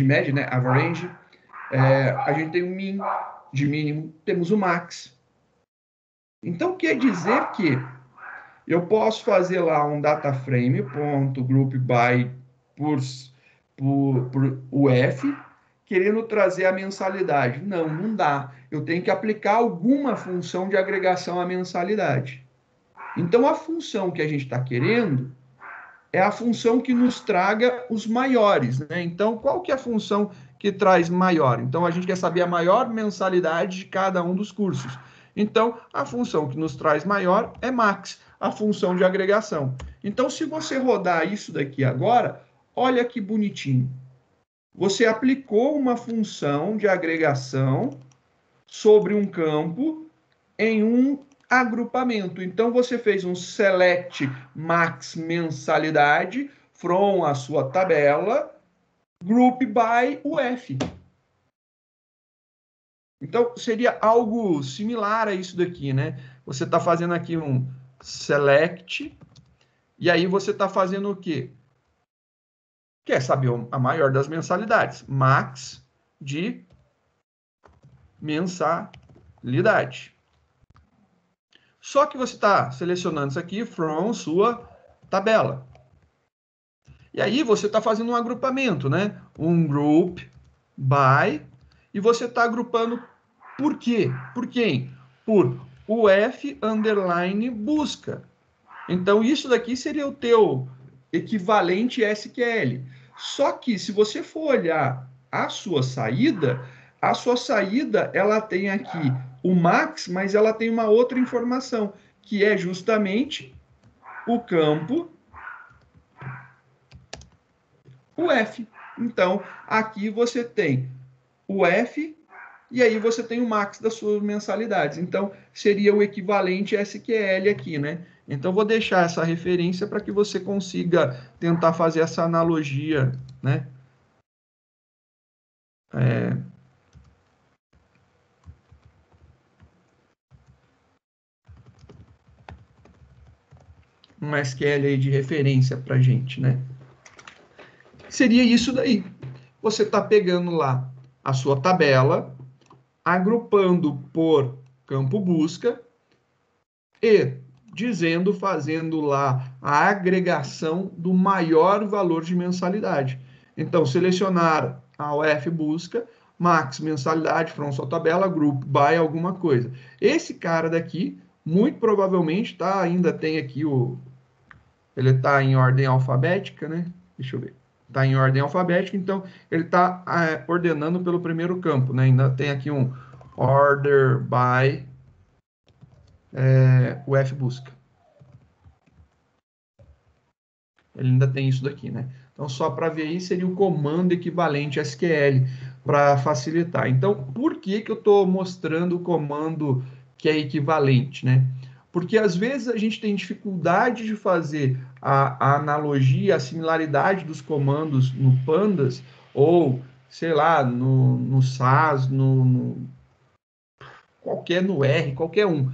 média, né? Average, a gente tem o min, de mínimo, temos o max. Então, quer dizer que eu posso fazer lá um dataframe.groupby por UF, querendo trazer a mensalidade. Não, não dá. Eu tenho que aplicar alguma função de agregação à mensalidade. Então, a função que a gente está querendo é a função que nos traga os maiores, né? Então, qual que é a função que traz maior? Então, a gente quer saber a maior mensalidade de cada um dos cursos. Então, a função que nos traz maior é max, a função de agregação. Então, se você rodar isso daqui agora, olha que bonitinho. Você aplicou uma função de agregação sobre um campo em um agrupamento. Então, você fez um select max mensalidade from a sua tabela, group by UF. Então, seria algo similar a isso daqui, né? Você está fazendo aqui um select, e aí você está fazendo o quê? Quer saber a maior das mensalidades? Max de mensalidade. Só que você está selecionando isso aqui from sua tabela. E aí você está fazendo um agrupamento, né? Um group by, e você está agrupando por quê? Por quem? Por UF underline busca. Então, isso daqui seria o teu equivalente SQL. Só que, se você for olhar a sua saída ela tem aqui o max, mas ela tem uma outra informação, que é justamente o campo UF. Então, aqui você tem o F e aí você tem o max das suas mensalidades. Então, seria o equivalente SQL aqui, né? Então, vou deixar essa referência para que você consiga tentar fazer essa analogia, né? Um SQL aí de referência para a gente, né? Seria isso daí. Você está pegando lá a sua tabela, agrupando por campo busca e dizendo, fazendo lá a agregação do maior valor de mensalidade. Então, selecionar a UF busca, max mensalidade, from sua tabela, group by alguma coisa. Esse cara daqui, muito provavelmente, tá, ainda tem aqui ele está em ordem alfabética, né? Deixa eu ver. Está em ordem alfabética, então ele está ordenando pelo primeiro campo, né? Ainda tem aqui um order by UF busca. Ele ainda tem isso daqui, né? Então, só para ver aí, seria o comando equivalente SQL para facilitar. Então, por que eu estou mostrando o comando que é equivalente, né? Porque às vezes a gente tem dificuldade de fazer a analogia, a similaridade dos comandos no Pandas, ou, sei lá, no SAS, qualquer, no R, qualquer um.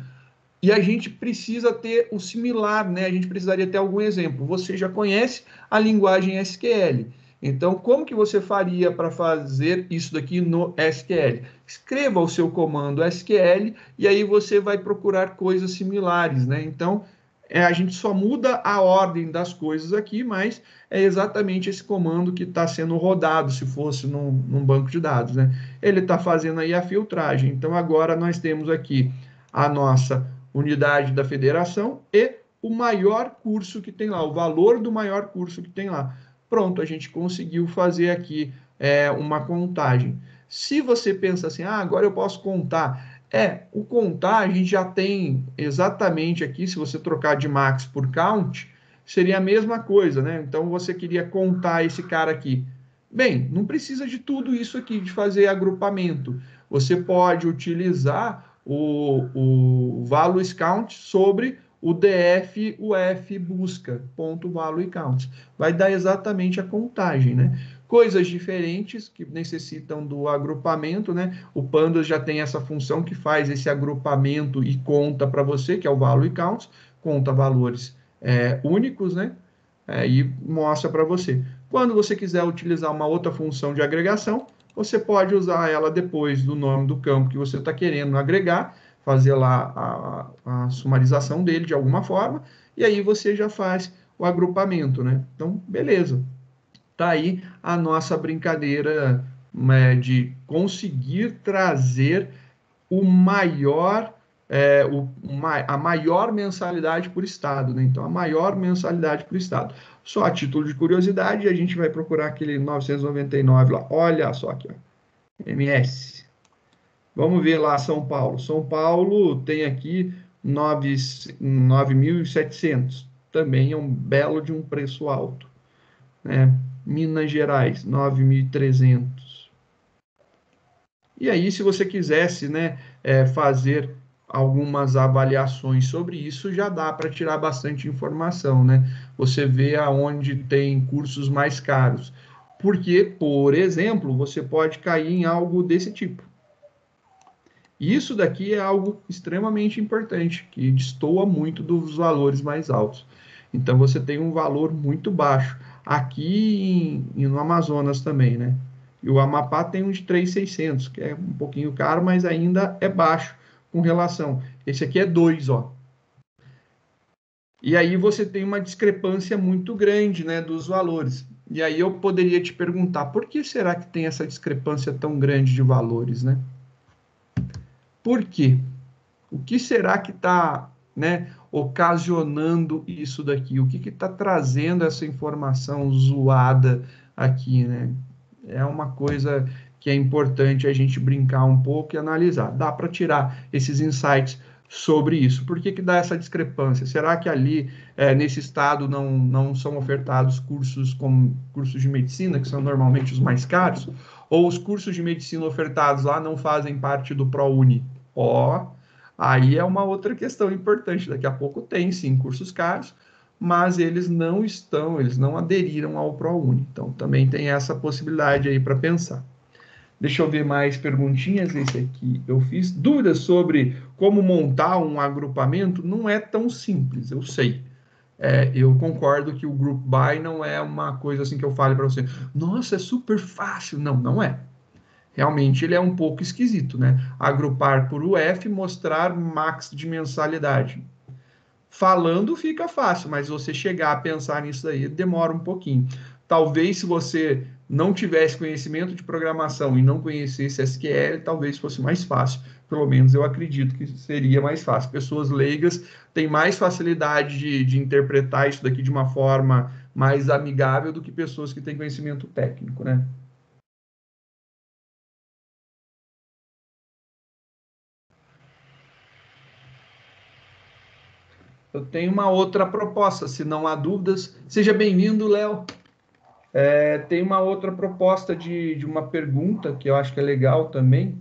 E a gente precisa ter o similar, né? A gente precisaria ter algum exemplo. Você já conhece a linguagem SQL. Então, como que você faria para fazer isso daqui no SQL? Escreva o seu comando SQL e aí você vai procurar coisas similares, né? Então, a gente só muda a ordem das coisas aqui, mas é exatamente esse comando que está sendo rodado, se fosse num banco de dados, né? Ele está fazendo aí a filtragem. Então, agora nós temos aqui a nossa unidade da federação e o maior curso que tem lá, o valor do maior curso que tem lá. Pronto, a gente conseguiu fazer aqui uma contagem. Se você pensa assim, agora eu posso contar. O contar a gente já tem exatamente aqui, se você trocar de max por count, seria a mesma coisa, né? Então você queria contar esse cara aqui. Bem, não precisa de tudo isso aqui, de fazer agrupamento. Você pode utilizar o values count sobre o df uf busca ponto value count. Vai dar exatamente a contagem, né? Coisas diferentes que necessitam do agrupamento, né? O Pandas já tem essa função que faz esse agrupamento e conta para você, que é o value count, conta valores únicos, né? E mostra para você. Quando você quiser utilizar uma outra função de agregação, você pode usar ela depois do nome do campo que você está querendo agregar, fazer lá a sumarização dele de alguma forma, e aí você já faz o agrupamento, né? Então, beleza. Tá aí a nossa brincadeira, né, de conseguir trazer o maior, a maior mensalidade por estado, né? Então, a maior mensalidade por estado. Só a título de curiosidade, a gente vai procurar aquele 999 lá. Olha só aqui, ó. MS. Vamos ver lá São Paulo. São Paulo tem aqui 9.700. Também é um belo de um preço alto, né? Minas Gerais, 9.300. E aí, se você quisesse, né, fazer algumas avaliações sobre isso, já dá para tirar bastante informação, né? Você vê aonde tem cursos mais caros. Porque, por exemplo, você pode cair em algo desse tipo. Isso daqui é algo extremamente importante, que destoa muito dos valores mais altos. Então, você tem um valor muito baixo. Aqui no Amazonas também, né? E o Amapá tem um de 3.600, que é um pouquinho caro, mas ainda é baixo com relação. Esse aqui é 2, ó. E aí você tem uma discrepância muito grande, né, dos valores. E aí eu poderia te perguntar, por que será que tem essa discrepância tão grande de valores, né? Por quê? O que será que está, né, ocasionando isso daqui? O que está trazendo essa informação zoada aqui, né? É uma coisa que é importante a gente brincar um pouco e analisar. Dá para tirar esses insights sobre isso. Por que dá essa discrepância? Será que ali, nesse estado, não são ofertados cursos como cursos de medicina, que são normalmente os mais caros? Ou os cursos de medicina ofertados lá não fazem parte do ProUni? Ó, aí é uma outra questão importante. Daqui a pouco tem, sim, cursos caros, mas eles não aderiram ao ProUni. Então, também tem essa possibilidade aí para pensar. Deixa eu ver mais perguntinhas. Esse aqui eu fiz. Dúvidas sobre como montar um agrupamento? Não é tão simples, eu sei. Eu concordo que o Group By não é uma coisa assim que eu fale para você. Nossa, é super fácil. Não, não é. Realmente ele é um pouco esquisito, né? Agrupar por UF, mostrar max de mensalidade. Falando fica fácil, mas você chegar a pensar nisso aí demora um pouquinho. Talvez se você não tivesse conhecimento de programação e não conhecesse SQL, talvez fosse mais fácil. Pelo menos eu acredito que seria mais fácil. Pessoas leigas têm mais facilidade de interpretar isso daqui de uma forma mais amigável do que pessoas que têm conhecimento técnico, né? Eu tenho uma outra proposta, se não há dúvidas. Seja bem-vindo, Léo. Tem uma outra proposta de uma pergunta que eu acho que é legal também.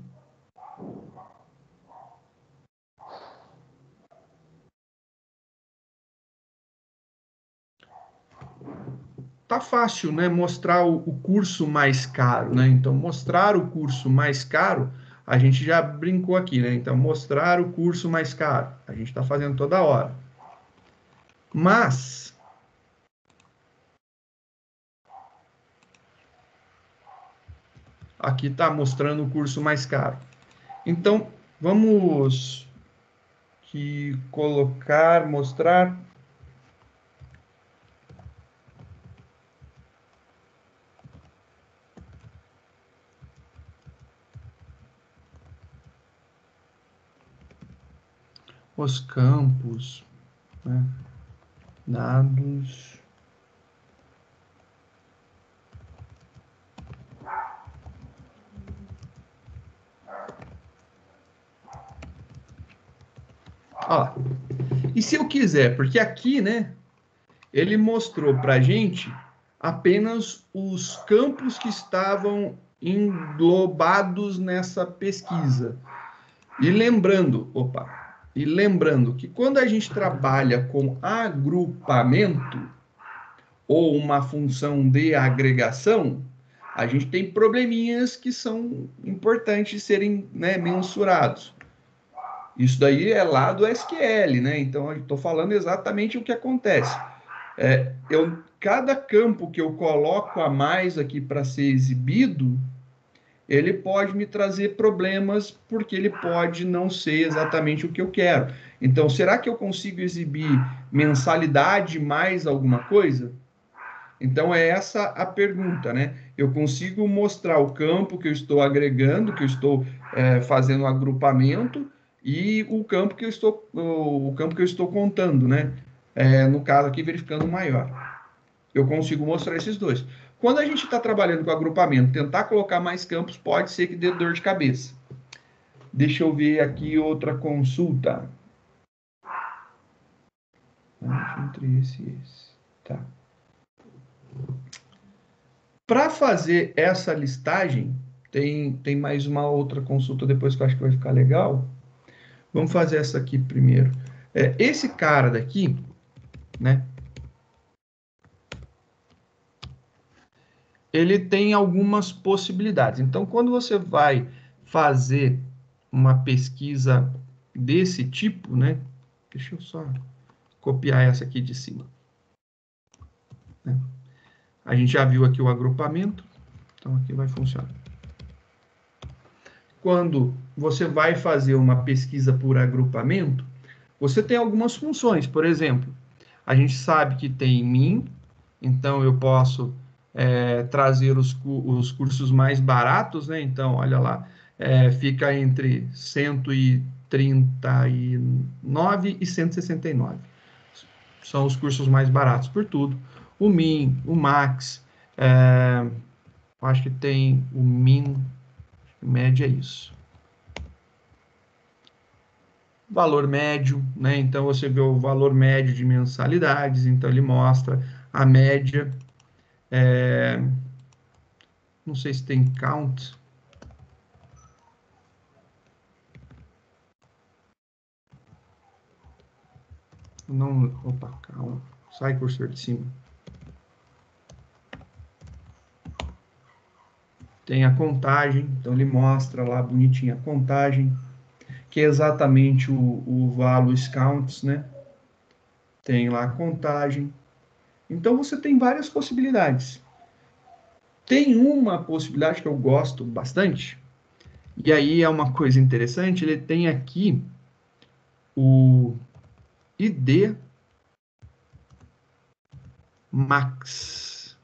tá fácil, né, mostrar o curso mais caro, né? Então, mostrar o curso mais caro, a gente já brincou aqui, né? Então, mostrar o curso mais caro, a gente está fazendo toda hora. Mas, aqui está mostrando o curso mais caro. Então, vamos que colocar, mostrar. Os campos, né? Dados. Ó, e se eu quiser, porque aqui, né, ele mostrou para a gente apenas os campos que estavam englobados nessa pesquisa. E lembrando que quando a gente trabalha com agrupamento ou uma função de agregação, a gente tem probleminhas que são importantes serem, né, mensurados. Isso daí é lá do SQL, né? Então, eu estou falando exatamente o que acontece. Cada campo que eu coloco a mais aqui para ser exibido, ele pode me trazer problemas, porque ele pode não ser exatamente o que eu quero. Então, será que eu consigo exibir mensalidade mais alguma coisa? Então, é essa a pergunta, né? Eu consigo mostrar o campo que eu estou agregando, que eu estou fazendo um agrupamento, e o campo que eu estou contando, né? No caso aqui, verificando o maior. Eu consigo mostrar esses dois. Quando a gente está trabalhando com agrupamento, tentar colocar mais campos pode ser que dê dor de cabeça. Deixa eu ver aqui outra consulta. Entre esse e esse. Tá. Para fazer essa listagem, tem mais uma outra consulta depois que eu acho que vai ficar legal. Vamos fazer essa aqui primeiro. Esse cara daqui, né? Ele tem algumas possibilidades. Então, quando você vai fazer uma pesquisa desse tipo, né? Deixa eu só copiar essa aqui de cima. Né? A gente já viu aqui o agrupamento, então aqui vai funcionar. Quando você vai fazer uma pesquisa por agrupamento, você tem algumas funções. Por exemplo, a gente sabe que tem min, então eu posso trazer os cursos mais baratos, né? Então, olha lá, fica entre 139 e 169. São os cursos mais baratos por tudo. O min, o max, acho que tem o min, média é isso. Valor médio, né? Então você vê o valor médio de mensalidades, então ele mostra a média. Não sei se tem count. Não, opa, calma. Sai, cursor de cima. Tem a contagem, então ele mostra lá bonitinho a contagem, que é exatamente o values counts, né? Tem lá a contagem. Então você tem várias possibilidades. Tem uma possibilidade que eu gosto bastante, e aí é uma coisa interessante, ele tem aqui o ID Max.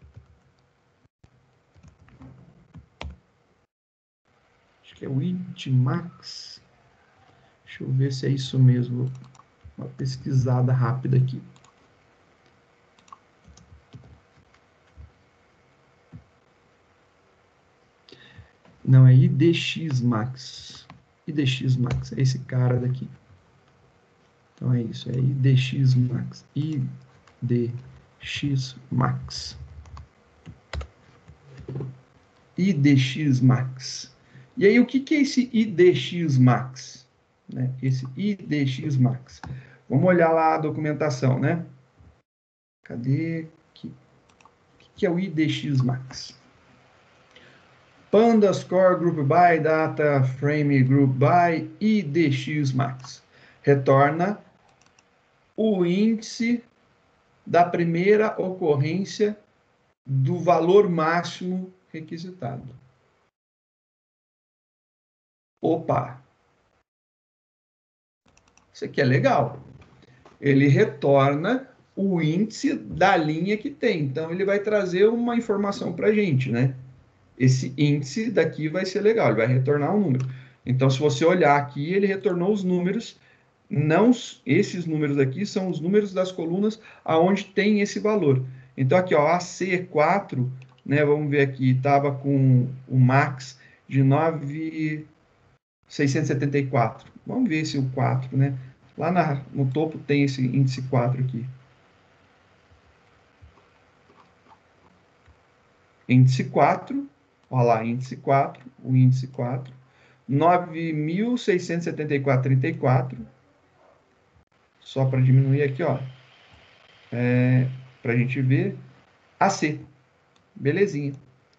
Acho que é o ID Max. Deixa eu ver se é isso mesmo. Uma pesquisada rápida aqui. Não, é IDX Max. IDX Max, é esse cara daqui. Então é isso, é IDX Max. IDX Max. IDX Max. E aí, o que é esse IDX Max? Né? Esse IDX Max. Vamos olhar lá a documentação, né? Cadê? Aqui. que é o IDX Max? Panda Score Group By, Data Frame Group By, IDX Max. Retorna o índice da primeira ocorrência do valor máximo requisitado. Opa! Isso aqui é legal. Ele retorna o índice da linha que tem. Então, ele vai trazer uma informação para a gente, né? Esse índice daqui vai ser legal, ele vai retornar um número. Então, se você olhar aqui, ele retornou os números, não esses números aqui são os números das colunas aonde tem esse valor. Então, aqui, ó, AC4, né, vamos ver aqui, estava com o max de 9.674. Vamos ver se o 4, né? Lá no topo tem esse índice 4 aqui. Índice 4, olha lá, índice 4, o índice 4, 9.674,34. Só para diminuir aqui, ó. Para a gente ver. AC. Belezinha.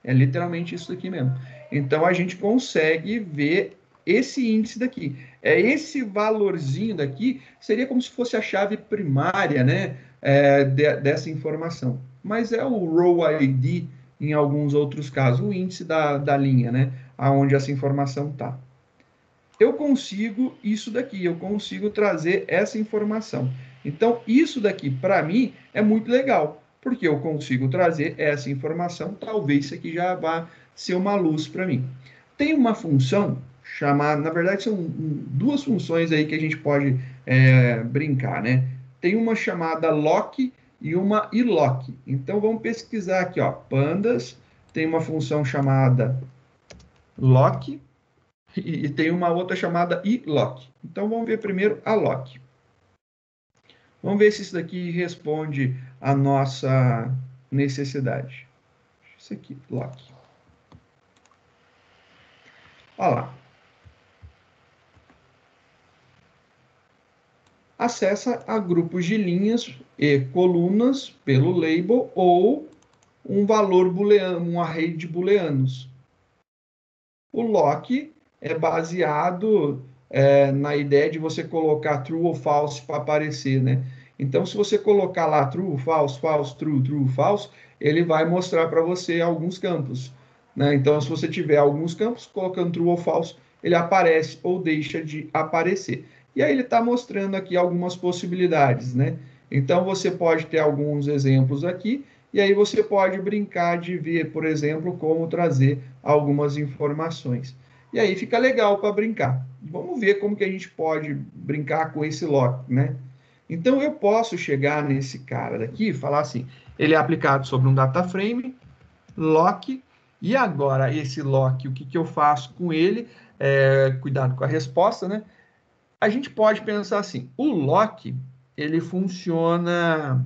É literalmente isso aqui mesmo. Então, a gente consegue ver esse índice daqui. Esse valorzinho daqui seria como se fosse a chave primária, né? Dessa informação. Mas é o Row ID em alguns outros casos, o índice da linha, né? Aonde essa informação está. Eu consigo isso daqui, eu consigo trazer essa informação. Então, isso daqui, para mim, é muito legal, porque eu consigo trazer essa informação, talvez isso aqui já vá ser uma luz para mim. Tem uma função chamada, na verdade, são duas funções aí que a gente pode brincar, né? Tem uma chamada lock e uma ilock. Então, vamos pesquisar aqui, ó, pandas, tem uma função chamada lock, e tem uma outra chamada ilock. Então, vamos ver primeiro a lock. Vamos ver se isso daqui responde à nossa necessidade. Isso aqui, lock. Olha lá. Acessa a grupos de linhas e colunas pelo label ou um valor booleano, um array de booleanos. O lock é baseado na ideia de você colocar true ou false para aparecer, né? Então, se você colocar lá true, false, false, true, true, false, ele vai mostrar para você alguns campos, né? Então, se você tiver alguns campos, colocando true ou false, ele aparece ou deixa de aparecer. E aí ele está mostrando aqui algumas possibilidades, né? Então, você pode ter alguns exemplos aqui, e aí você pode brincar de ver, por exemplo, como trazer algumas informações. E aí fica legal para brincar. Vamos ver como que a gente pode brincar com esse lock, né? Então eu posso chegar nesse cara daqui e falar assim, ele é aplicado sobre um data frame, lock, e agora esse lock, o que que eu faço com ele? Cuidado com a resposta, né? A gente pode pensar assim, o lock, ele funciona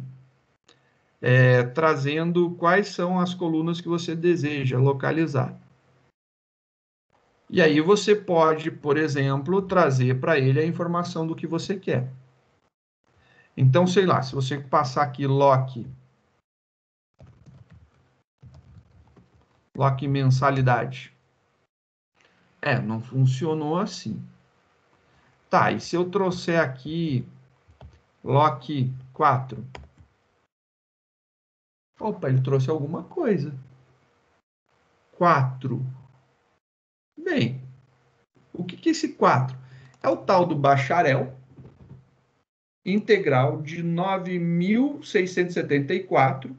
trazendo quais são as colunas que você deseja localizar. E aí você pode, por exemplo, trazer para ele a informação do que você quer. Então, sei lá, se você passar aqui lock mensalidade. Não funcionou assim. Tá, e se eu trouxer aqui lock 4? Opa, ele trouxe alguma coisa. 4. Bem, o que é esse 4? É o tal do bacharel integral de 9.674.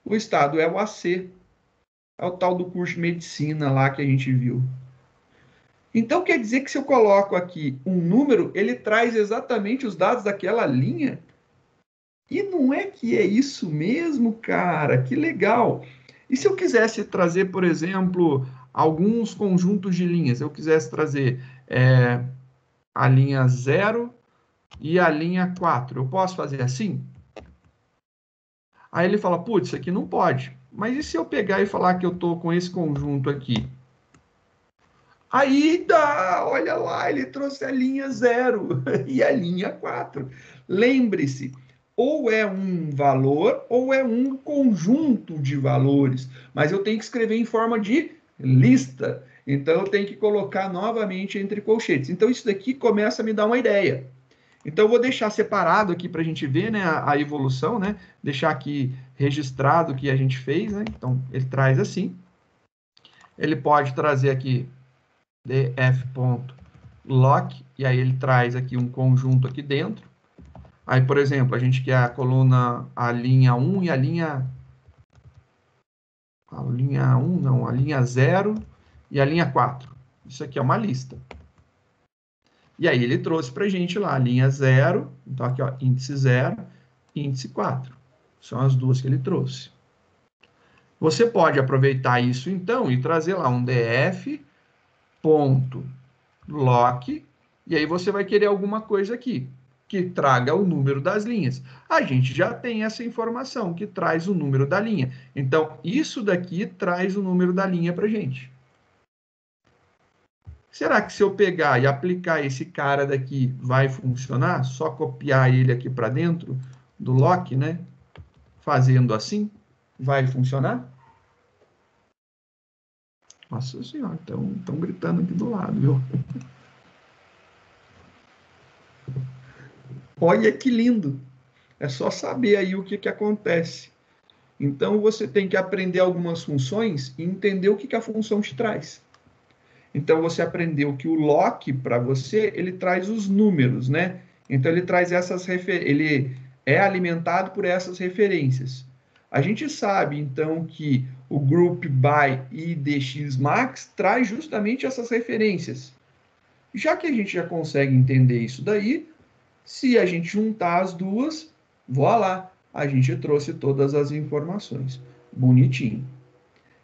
O estado é o AC. É o tal do curso de medicina lá que a gente viu. Então, quer dizer que se eu coloco aqui um número, ele traz exatamente os dados daquela linha? E não é que é isso mesmo, cara? Que legal! E se eu quisesse trazer, por exemplo, alguns conjuntos de linhas? Eu quisesse trazer a linha 0 e a linha 4. Eu posso fazer assim? Aí ele fala, putz, isso aqui não pode. Mas e se eu pegar e falar que eu estou com esse conjunto aqui? Aí dá, olha lá, ele trouxe a linha 0 e a linha 4. Lembre-se, ou é um valor ou é um conjunto de valores, mas eu tenho que escrever em forma de lista. Então, eu tenho que colocar novamente entre colchetes. Então, isso daqui começa a me dar uma ideia. Então, eu vou deixar separado aqui para a gente ver, né, a evolução, né? Deixar aqui registrado o que a gente fez, né? Então, ele traz assim. Ele pode trazer aqui df.lock, e aí ele traz aqui um conjunto aqui dentro. Aí, por exemplo, a gente quer a coluna, a linha 1 e a linha 1, não, a linha 0 e a linha 4. Isso aqui é uma lista. E aí ele trouxe para a gente lá a linha 0, então aqui, ó, índice 0 e índice 4. São as duas que ele trouxe. Você pode aproveitar isso, então, e trazer lá um df.lock, e aí você vai querer alguma coisa aqui, que traga o número das linhas. A gente já tem essa informação, que traz o número da linha. Então, isso daqui traz o número da linha para a gente. Será que se eu pegar e aplicar esse cara daqui, vai funcionar? Só copiar ele aqui para dentro do lock, né? Fazendo assim, vai funcionar? Nossa senhora, estão gritando aqui do lado, viu? Olha que lindo! É só saber aí o que acontece. Então, você tem que aprender algumas funções e entender o que a função te traz. Então, você aprendeu que o lock, para você, ele traz os números, né? Então, ele traz essas ele é alimentado por essas referências. A gente sabe, então, que o group by IDX-max traz justamente essas referências. Já que a gente já consegue entender isso daí, se a gente juntar as duas, voilá, a gente trouxe todas as informações. Bonitinho.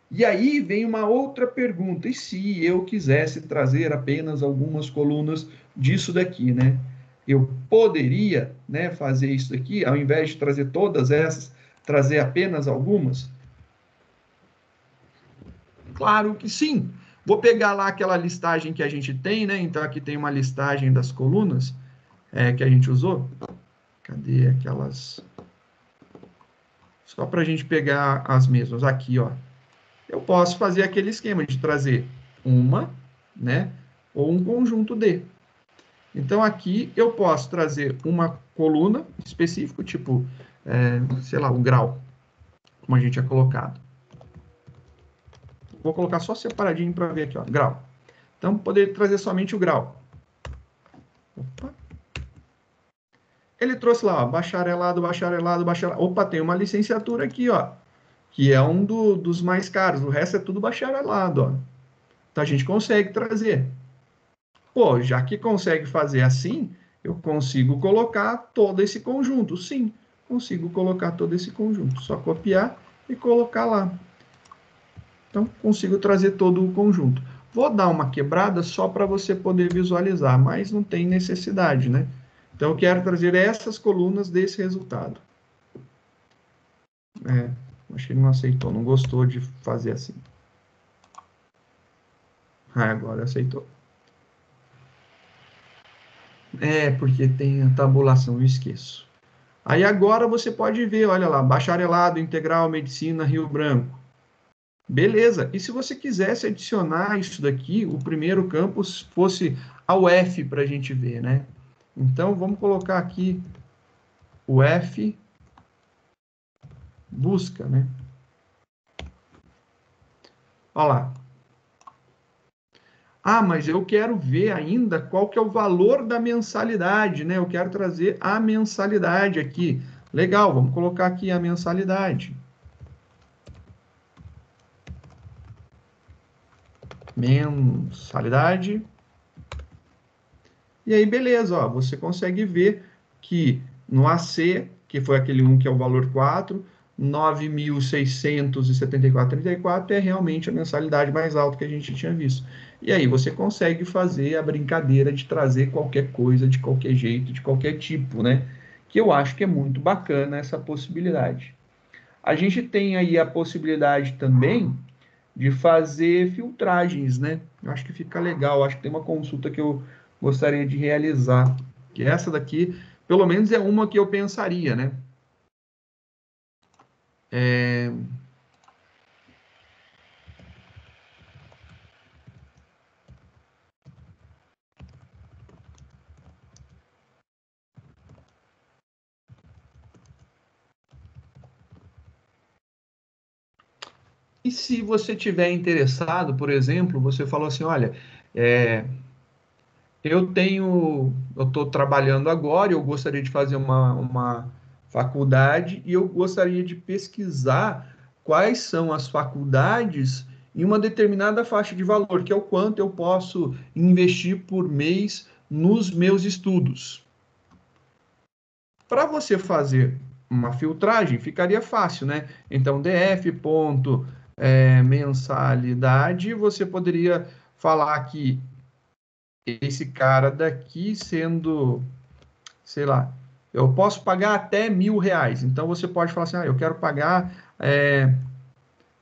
E aí vem uma outra pergunta, e se eu quisesse trazer apenas algumas colunas disso daqui, né? Eu poderia, né, fazer isso daqui, ao invés de trazer todas essas, trazer apenas algumas? Claro que sim. Vou pegar lá aquela listagem que a gente tem, né? Então aqui tem uma listagem das colunas que a gente usou. Cadê aquelas? Só para a gente pegar as mesmas. Aqui, ó. Eu posso fazer aquele esquema de trazer uma, né, ou um conjunto de. Então, aqui eu posso trazer uma coluna específica, tipo, sei lá, o grau, como a gente tinha colocado. Vou colocar só separadinho para ver aqui, ó, grau. Então, poder trazer somente o grau. Opa. Ele trouxe lá, ó, bacharelado, bacharelado, bacharelado. Opa, tem uma licenciatura aqui, ó, que é um dos mais caros. O resto é tudo bacharelado, ó. Então, a gente consegue trazer. Pô, já que consegue fazer assim, eu consigo colocar todo esse conjunto. Sim, consigo colocar todo esse conjunto. Só copiar e colocar lá. Então, consigo trazer todo o conjunto. Vou dar uma quebrada só para você poder visualizar, mas não tem necessidade, né? Então, eu quero trazer essas colunas desse resultado. Acho que ele não aceitou, não gostou de fazer assim. Agora aceitou. Porque tem a tabulação, eu esqueço. Aí agora você pode ver, olha lá, bacharelado, integral, medicina, Rio Branco. Beleza, e se você quisesse adicionar isso daqui, o primeiro campus fosse a UF para a gente ver, né? Então, vamos colocar aqui UF busca, né? Olha lá. Ah, mas eu quero ver ainda qual que é o valor da mensalidade, né? Eu quero trazer a mensalidade aqui. Legal, vamos colocar aqui a mensalidade. Mensalidade. E aí, beleza, ó, você consegue ver que no AC, que foi aquele 1 que é o valor 4, 9.674,34 é realmente a mensalidade mais alta que a gente tinha visto. E aí você consegue fazer a brincadeira de trazer qualquer coisa, de qualquer jeito, de qualquer tipo, né? Que eu acho que é muito bacana essa possibilidade. A gente tem aí a possibilidade também de fazer filtragens, né? Eu acho que fica legal, acho que tem uma consulta que eu gostaria de realizar, que essa daqui, pelo menos é uma que eu pensaria, né? É... E se você tiver interessado, por exemplo, você falou assim, olha, é, eu estou trabalhando agora, eu gostaria de fazer uma faculdade e eu gostaria de pesquisar quais são as faculdades em uma determinada faixa de valor, que é o quanto eu posso investir por mês nos meus estudos. Para você fazer uma filtragem, ficaria fácil, né? Então, DF ponto, mensalidade, você poderia falar que esse cara daqui sendo, sei lá, eu posso pagar até R$ 1.000. Então você pode falar assim, eu quero pagar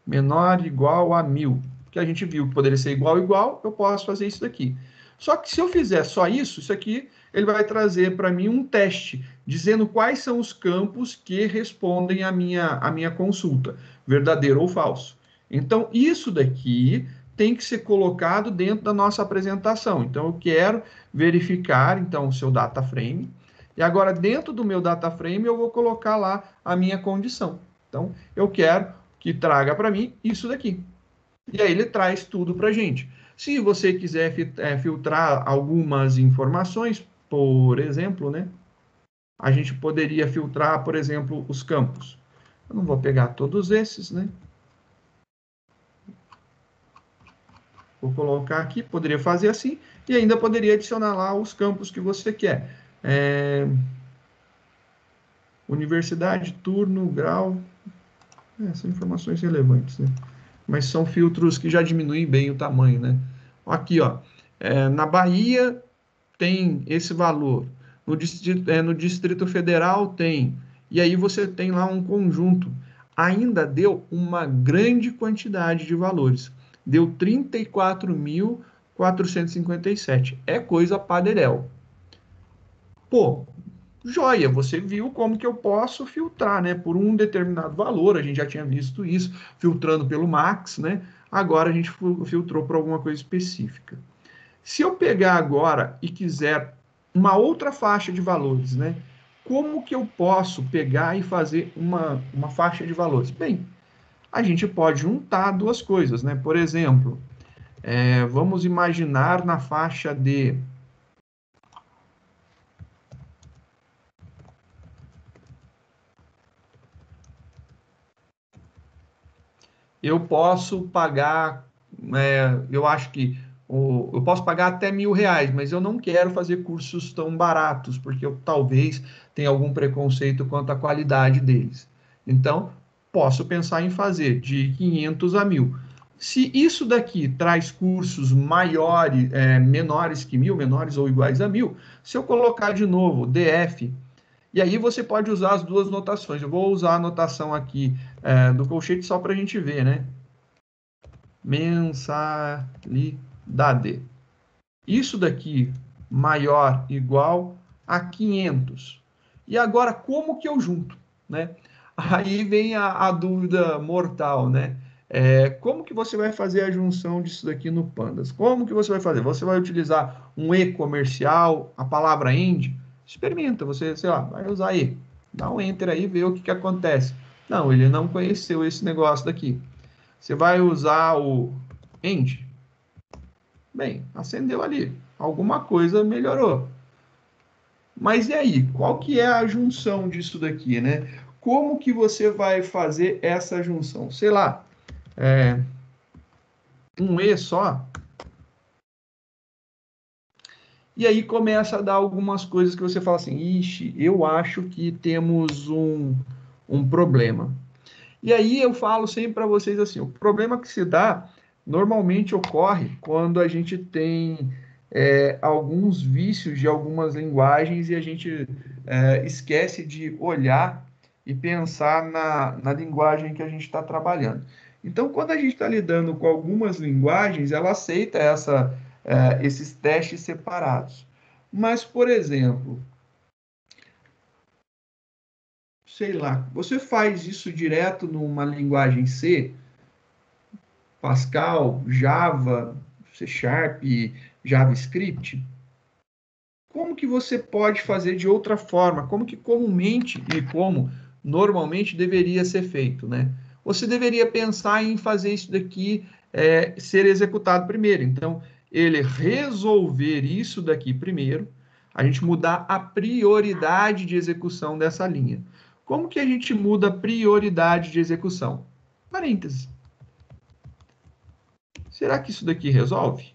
menor ou igual a 1.000. Que a gente viu que poderia ser igual, eu posso fazer isso daqui. Só que se eu fizer só isso aqui, ele vai trazer para mim um teste, dizendo quais são os campos que respondem à minha consulta, verdadeiro ou falso. Então, isso daqui tem que ser colocado dentro da nossa apresentação. Então, eu quero verificar, então, o seu data frame, e agora, dentro do meu data frame, eu vou colocar lá a minha condição. Então, eu quero que traga para mim isso daqui. E aí ele traz tudo para a gente. Se você quiser filtrar algumas informações, por exemplo, né, a gente poderia filtrar, por exemplo, os campos. Eu não vou pegar todos esses, né? Vou colocar aqui, poderia fazer assim, e ainda poderia adicionar lá os campos que você quer. Universidade, turno, grau, são informações relevantes, né? Mas são filtros que já diminuem bem o tamanho, né? Aqui, ó, na Bahia tem esse valor, no Distrito Federal tem, e aí você tem lá um conjunto. Ainda deu uma grande quantidade de valores, deu 34.457. É coisa padedel. Pô, joia, você viu como que eu posso filtrar, né? Por um determinado valor, a gente já tinha visto isso, filtrando pelo Max, né? Agora a gente filtrou por alguma coisa específica. Se eu pegar agora e quiser uma outra faixa de valores, né? Como que eu posso pegar e fazer uma faixa de valores? Bem, a gente pode juntar duas coisas, né? Por exemplo, vamos imaginar na faixa de eu posso pagar, eu acho que eu posso pagar até R$ 1.000, mas eu não quero fazer cursos tão baratos, porque eu talvez tenha algum preconceito quanto à qualidade deles. Então, posso pensar em fazer de 500 a 1.000. Se isso daqui traz cursos maiores, menores que 1.000, menores ou iguais a 1.000, se eu colocar de novo DF, e aí você pode usar as duas notações. Eu vou usar a notação aqui do colchete só para a gente ver, né? Mensalidade. Isso daqui maior igual a 500. E agora como que eu junto, né? Aí vem a dúvida mortal, né? Como que você vai fazer a junção disso daqui no Pandas? Como que você vai fazer? Você vai utilizar um e comercial, a palavra end? Experimenta, você, sei lá, vai usar e. Dá um enter aí e vê o que acontece. Não, ele não conheceu esse negócio daqui. Você vai usar o end? Bem, acendeu ali. Alguma coisa melhorou. Mas e aí? Qual que é a junção disso daqui, né? Como que você vai fazer essa junção? Sei lá, um E só? E aí começa a dar algumas coisas que você fala assim, ixi, eu acho que temos um problema. E aí eu falo sempre para vocês assim, o problema que se dá normalmente ocorre quando a gente tem alguns vícios de algumas linguagens e a gente esquece de olhar e pensar na linguagem que a gente está trabalhando. Então, quando a gente está lidando com algumas linguagens, ela aceita esses testes separados. Mas, por exemplo, sei lá, você faz isso direto numa linguagem C, Pascal, Java, C Sharp, JavaScript, como que você pode fazer de outra forma? Como que comumente e como normalmente deveria ser feito, né? Você deveria pensar em fazer isso daqui ser executado primeiro. Então, ele resolver isso daqui primeiro, a gente mudar a prioridade de execução dessa linha. Como que a gente muda a prioridade de execução? Parênteses. Será que isso daqui resolve?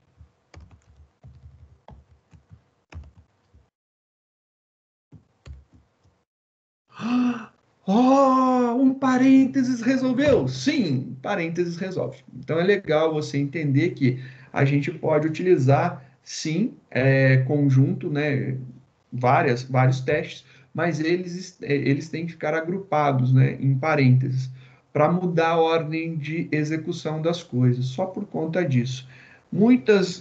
Oh, um parênteses resolveu? Sim, parênteses resolve. Então é legal você entender que a gente pode utilizar, sim, conjunto, né, vários testes, mas eles têm que ficar agrupados, né, em parênteses, para mudar a ordem de execução das coisas, só por conta disso.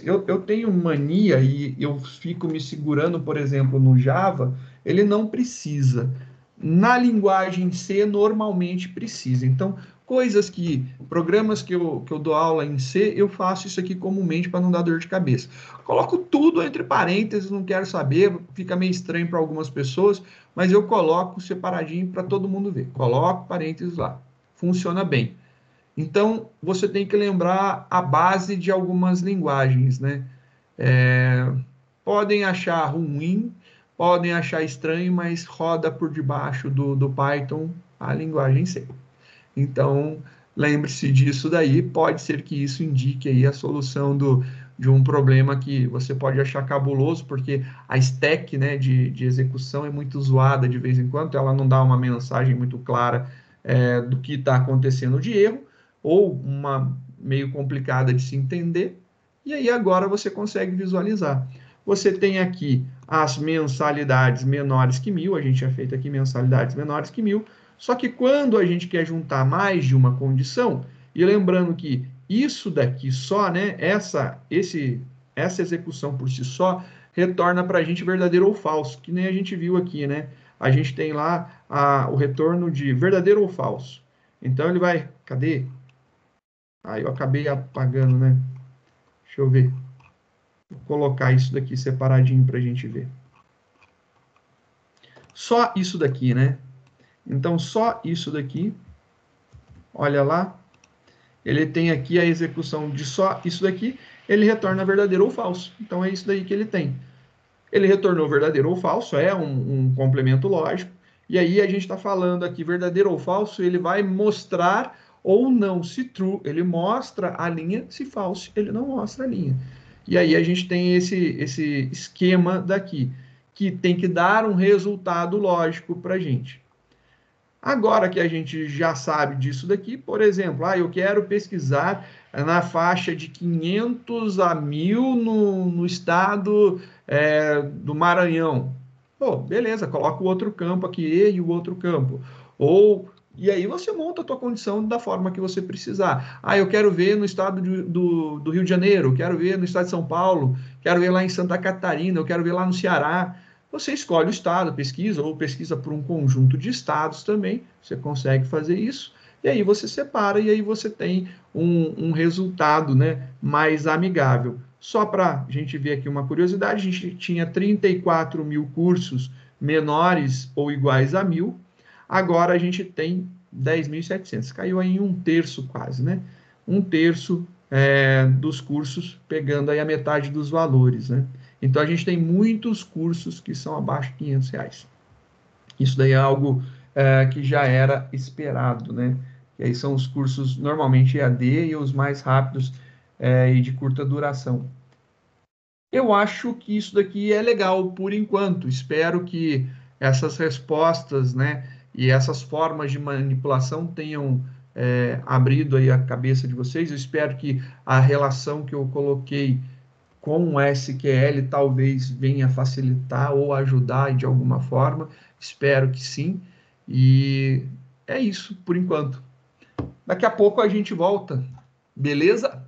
Eu tenho mania e eu fico me segurando, por exemplo, no Java, ele não precisa. Na linguagem C, normalmente precisa. Então, programas que eu dou aula em C, eu faço isso aqui comumente para não dar dor de cabeça. Coloco tudo entre parênteses, não quero saber, fica meio estranho para algumas pessoas, mas eu coloco separadinho para todo mundo ver. Coloco parênteses lá. Funciona bem. Então, você tem que lembrar a base de algumas linguagens, né? É, podem achar ruim, podem achar estranho, mas roda por debaixo do Python a linguagem C. Então, lembre-se disso daí, pode ser que isso indique aí a solução de um problema que você pode achar cabuloso, porque a stack, né, de execução é muito zoada de vez em quando, ela não dá uma mensagem muito clara do que está acontecendo de erro, ou uma meio complicada de se entender, e aí agora você consegue visualizar. Você tem aqui as mensalidades menores que 1.000, a gente tinha feito aqui mensalidades menores que 1.000, só que quando a gente quer juntar mais de uma condição, e lembrando que isso daqui só, né, essa execução por si só, retorna para a gente verdadeiro ou falso, que nem a gente viu aqui, né? A gente tem lá o retorno de verdadeiro ou falso. Então ele vai, cadê? Eu acabei apagando, né? Deixa eu ver. Vou colocar isso daqui separadinho para a gente ver. Só isso daqui, né? Então, só isso daqui, olha lá, ele tem aqui a execução de só isso daqui, ele retorna verdadeiro ou falso. Então, é isso daí que ele tem. Ele retornou verdadeiro ou falso, é um complemento lógico, e aí a gente está falando aqui verdadeiro ou falso, ele vai mostrar ou não, se true, ele mostra a linha, se falso, ele não mostra a linha. E aí a gente tem esse esquema daqui, que tem que dar um resultado lógico para a gente. Agora que a gente já sabe disso daqui, por exemplo, eu quero pesquisar na faixa de 500 a 1.000 no estado do Maranhão. Pô, beleza, coloca o outro campo aqui e o outro campo. E aí você monta a tua condição da forma que você precisar. Eu quero ver no estado do Rio de Janeiro, quero ver no estado de São Paulo, quero ver lá em Santa Catarina, eu quero ver lá no Ceará. Você escolhe o estado, pesquisa, ou pesquisa por um conjunto de estados também, você consegue fazer isso, e aí você separa, e aí você tem um resultado, né, mais amigável. Só para a gente ver aqui uma curiosidade, a gente tinha 34 mil cursos menores ou iguais a 1.000, agora a gente tem 10.700, caiu aí em um terço quase, né? Um terço dos cursos, pegando aí a metade dos valores, né? Então, a gente tem muitos cursos que são abaixo de R$ 500. Isso daí é algo que já era esperado, né? E aí são os cursos normalmente EAD e os mais rápidos e de curta duração. Eu acho que isso daqui é legal por enquanto. Espero que essas respostas, né, e essas formas de manipulação tenham abrido aí a cabeça de vocês. Eu espero que a relação que eu coloquei com o SQL talvez venha facilitar ou ajudar de alguma forma. Espero que sim. E é isso por enquanto. Daqui a pouco a gente volta. Beleza?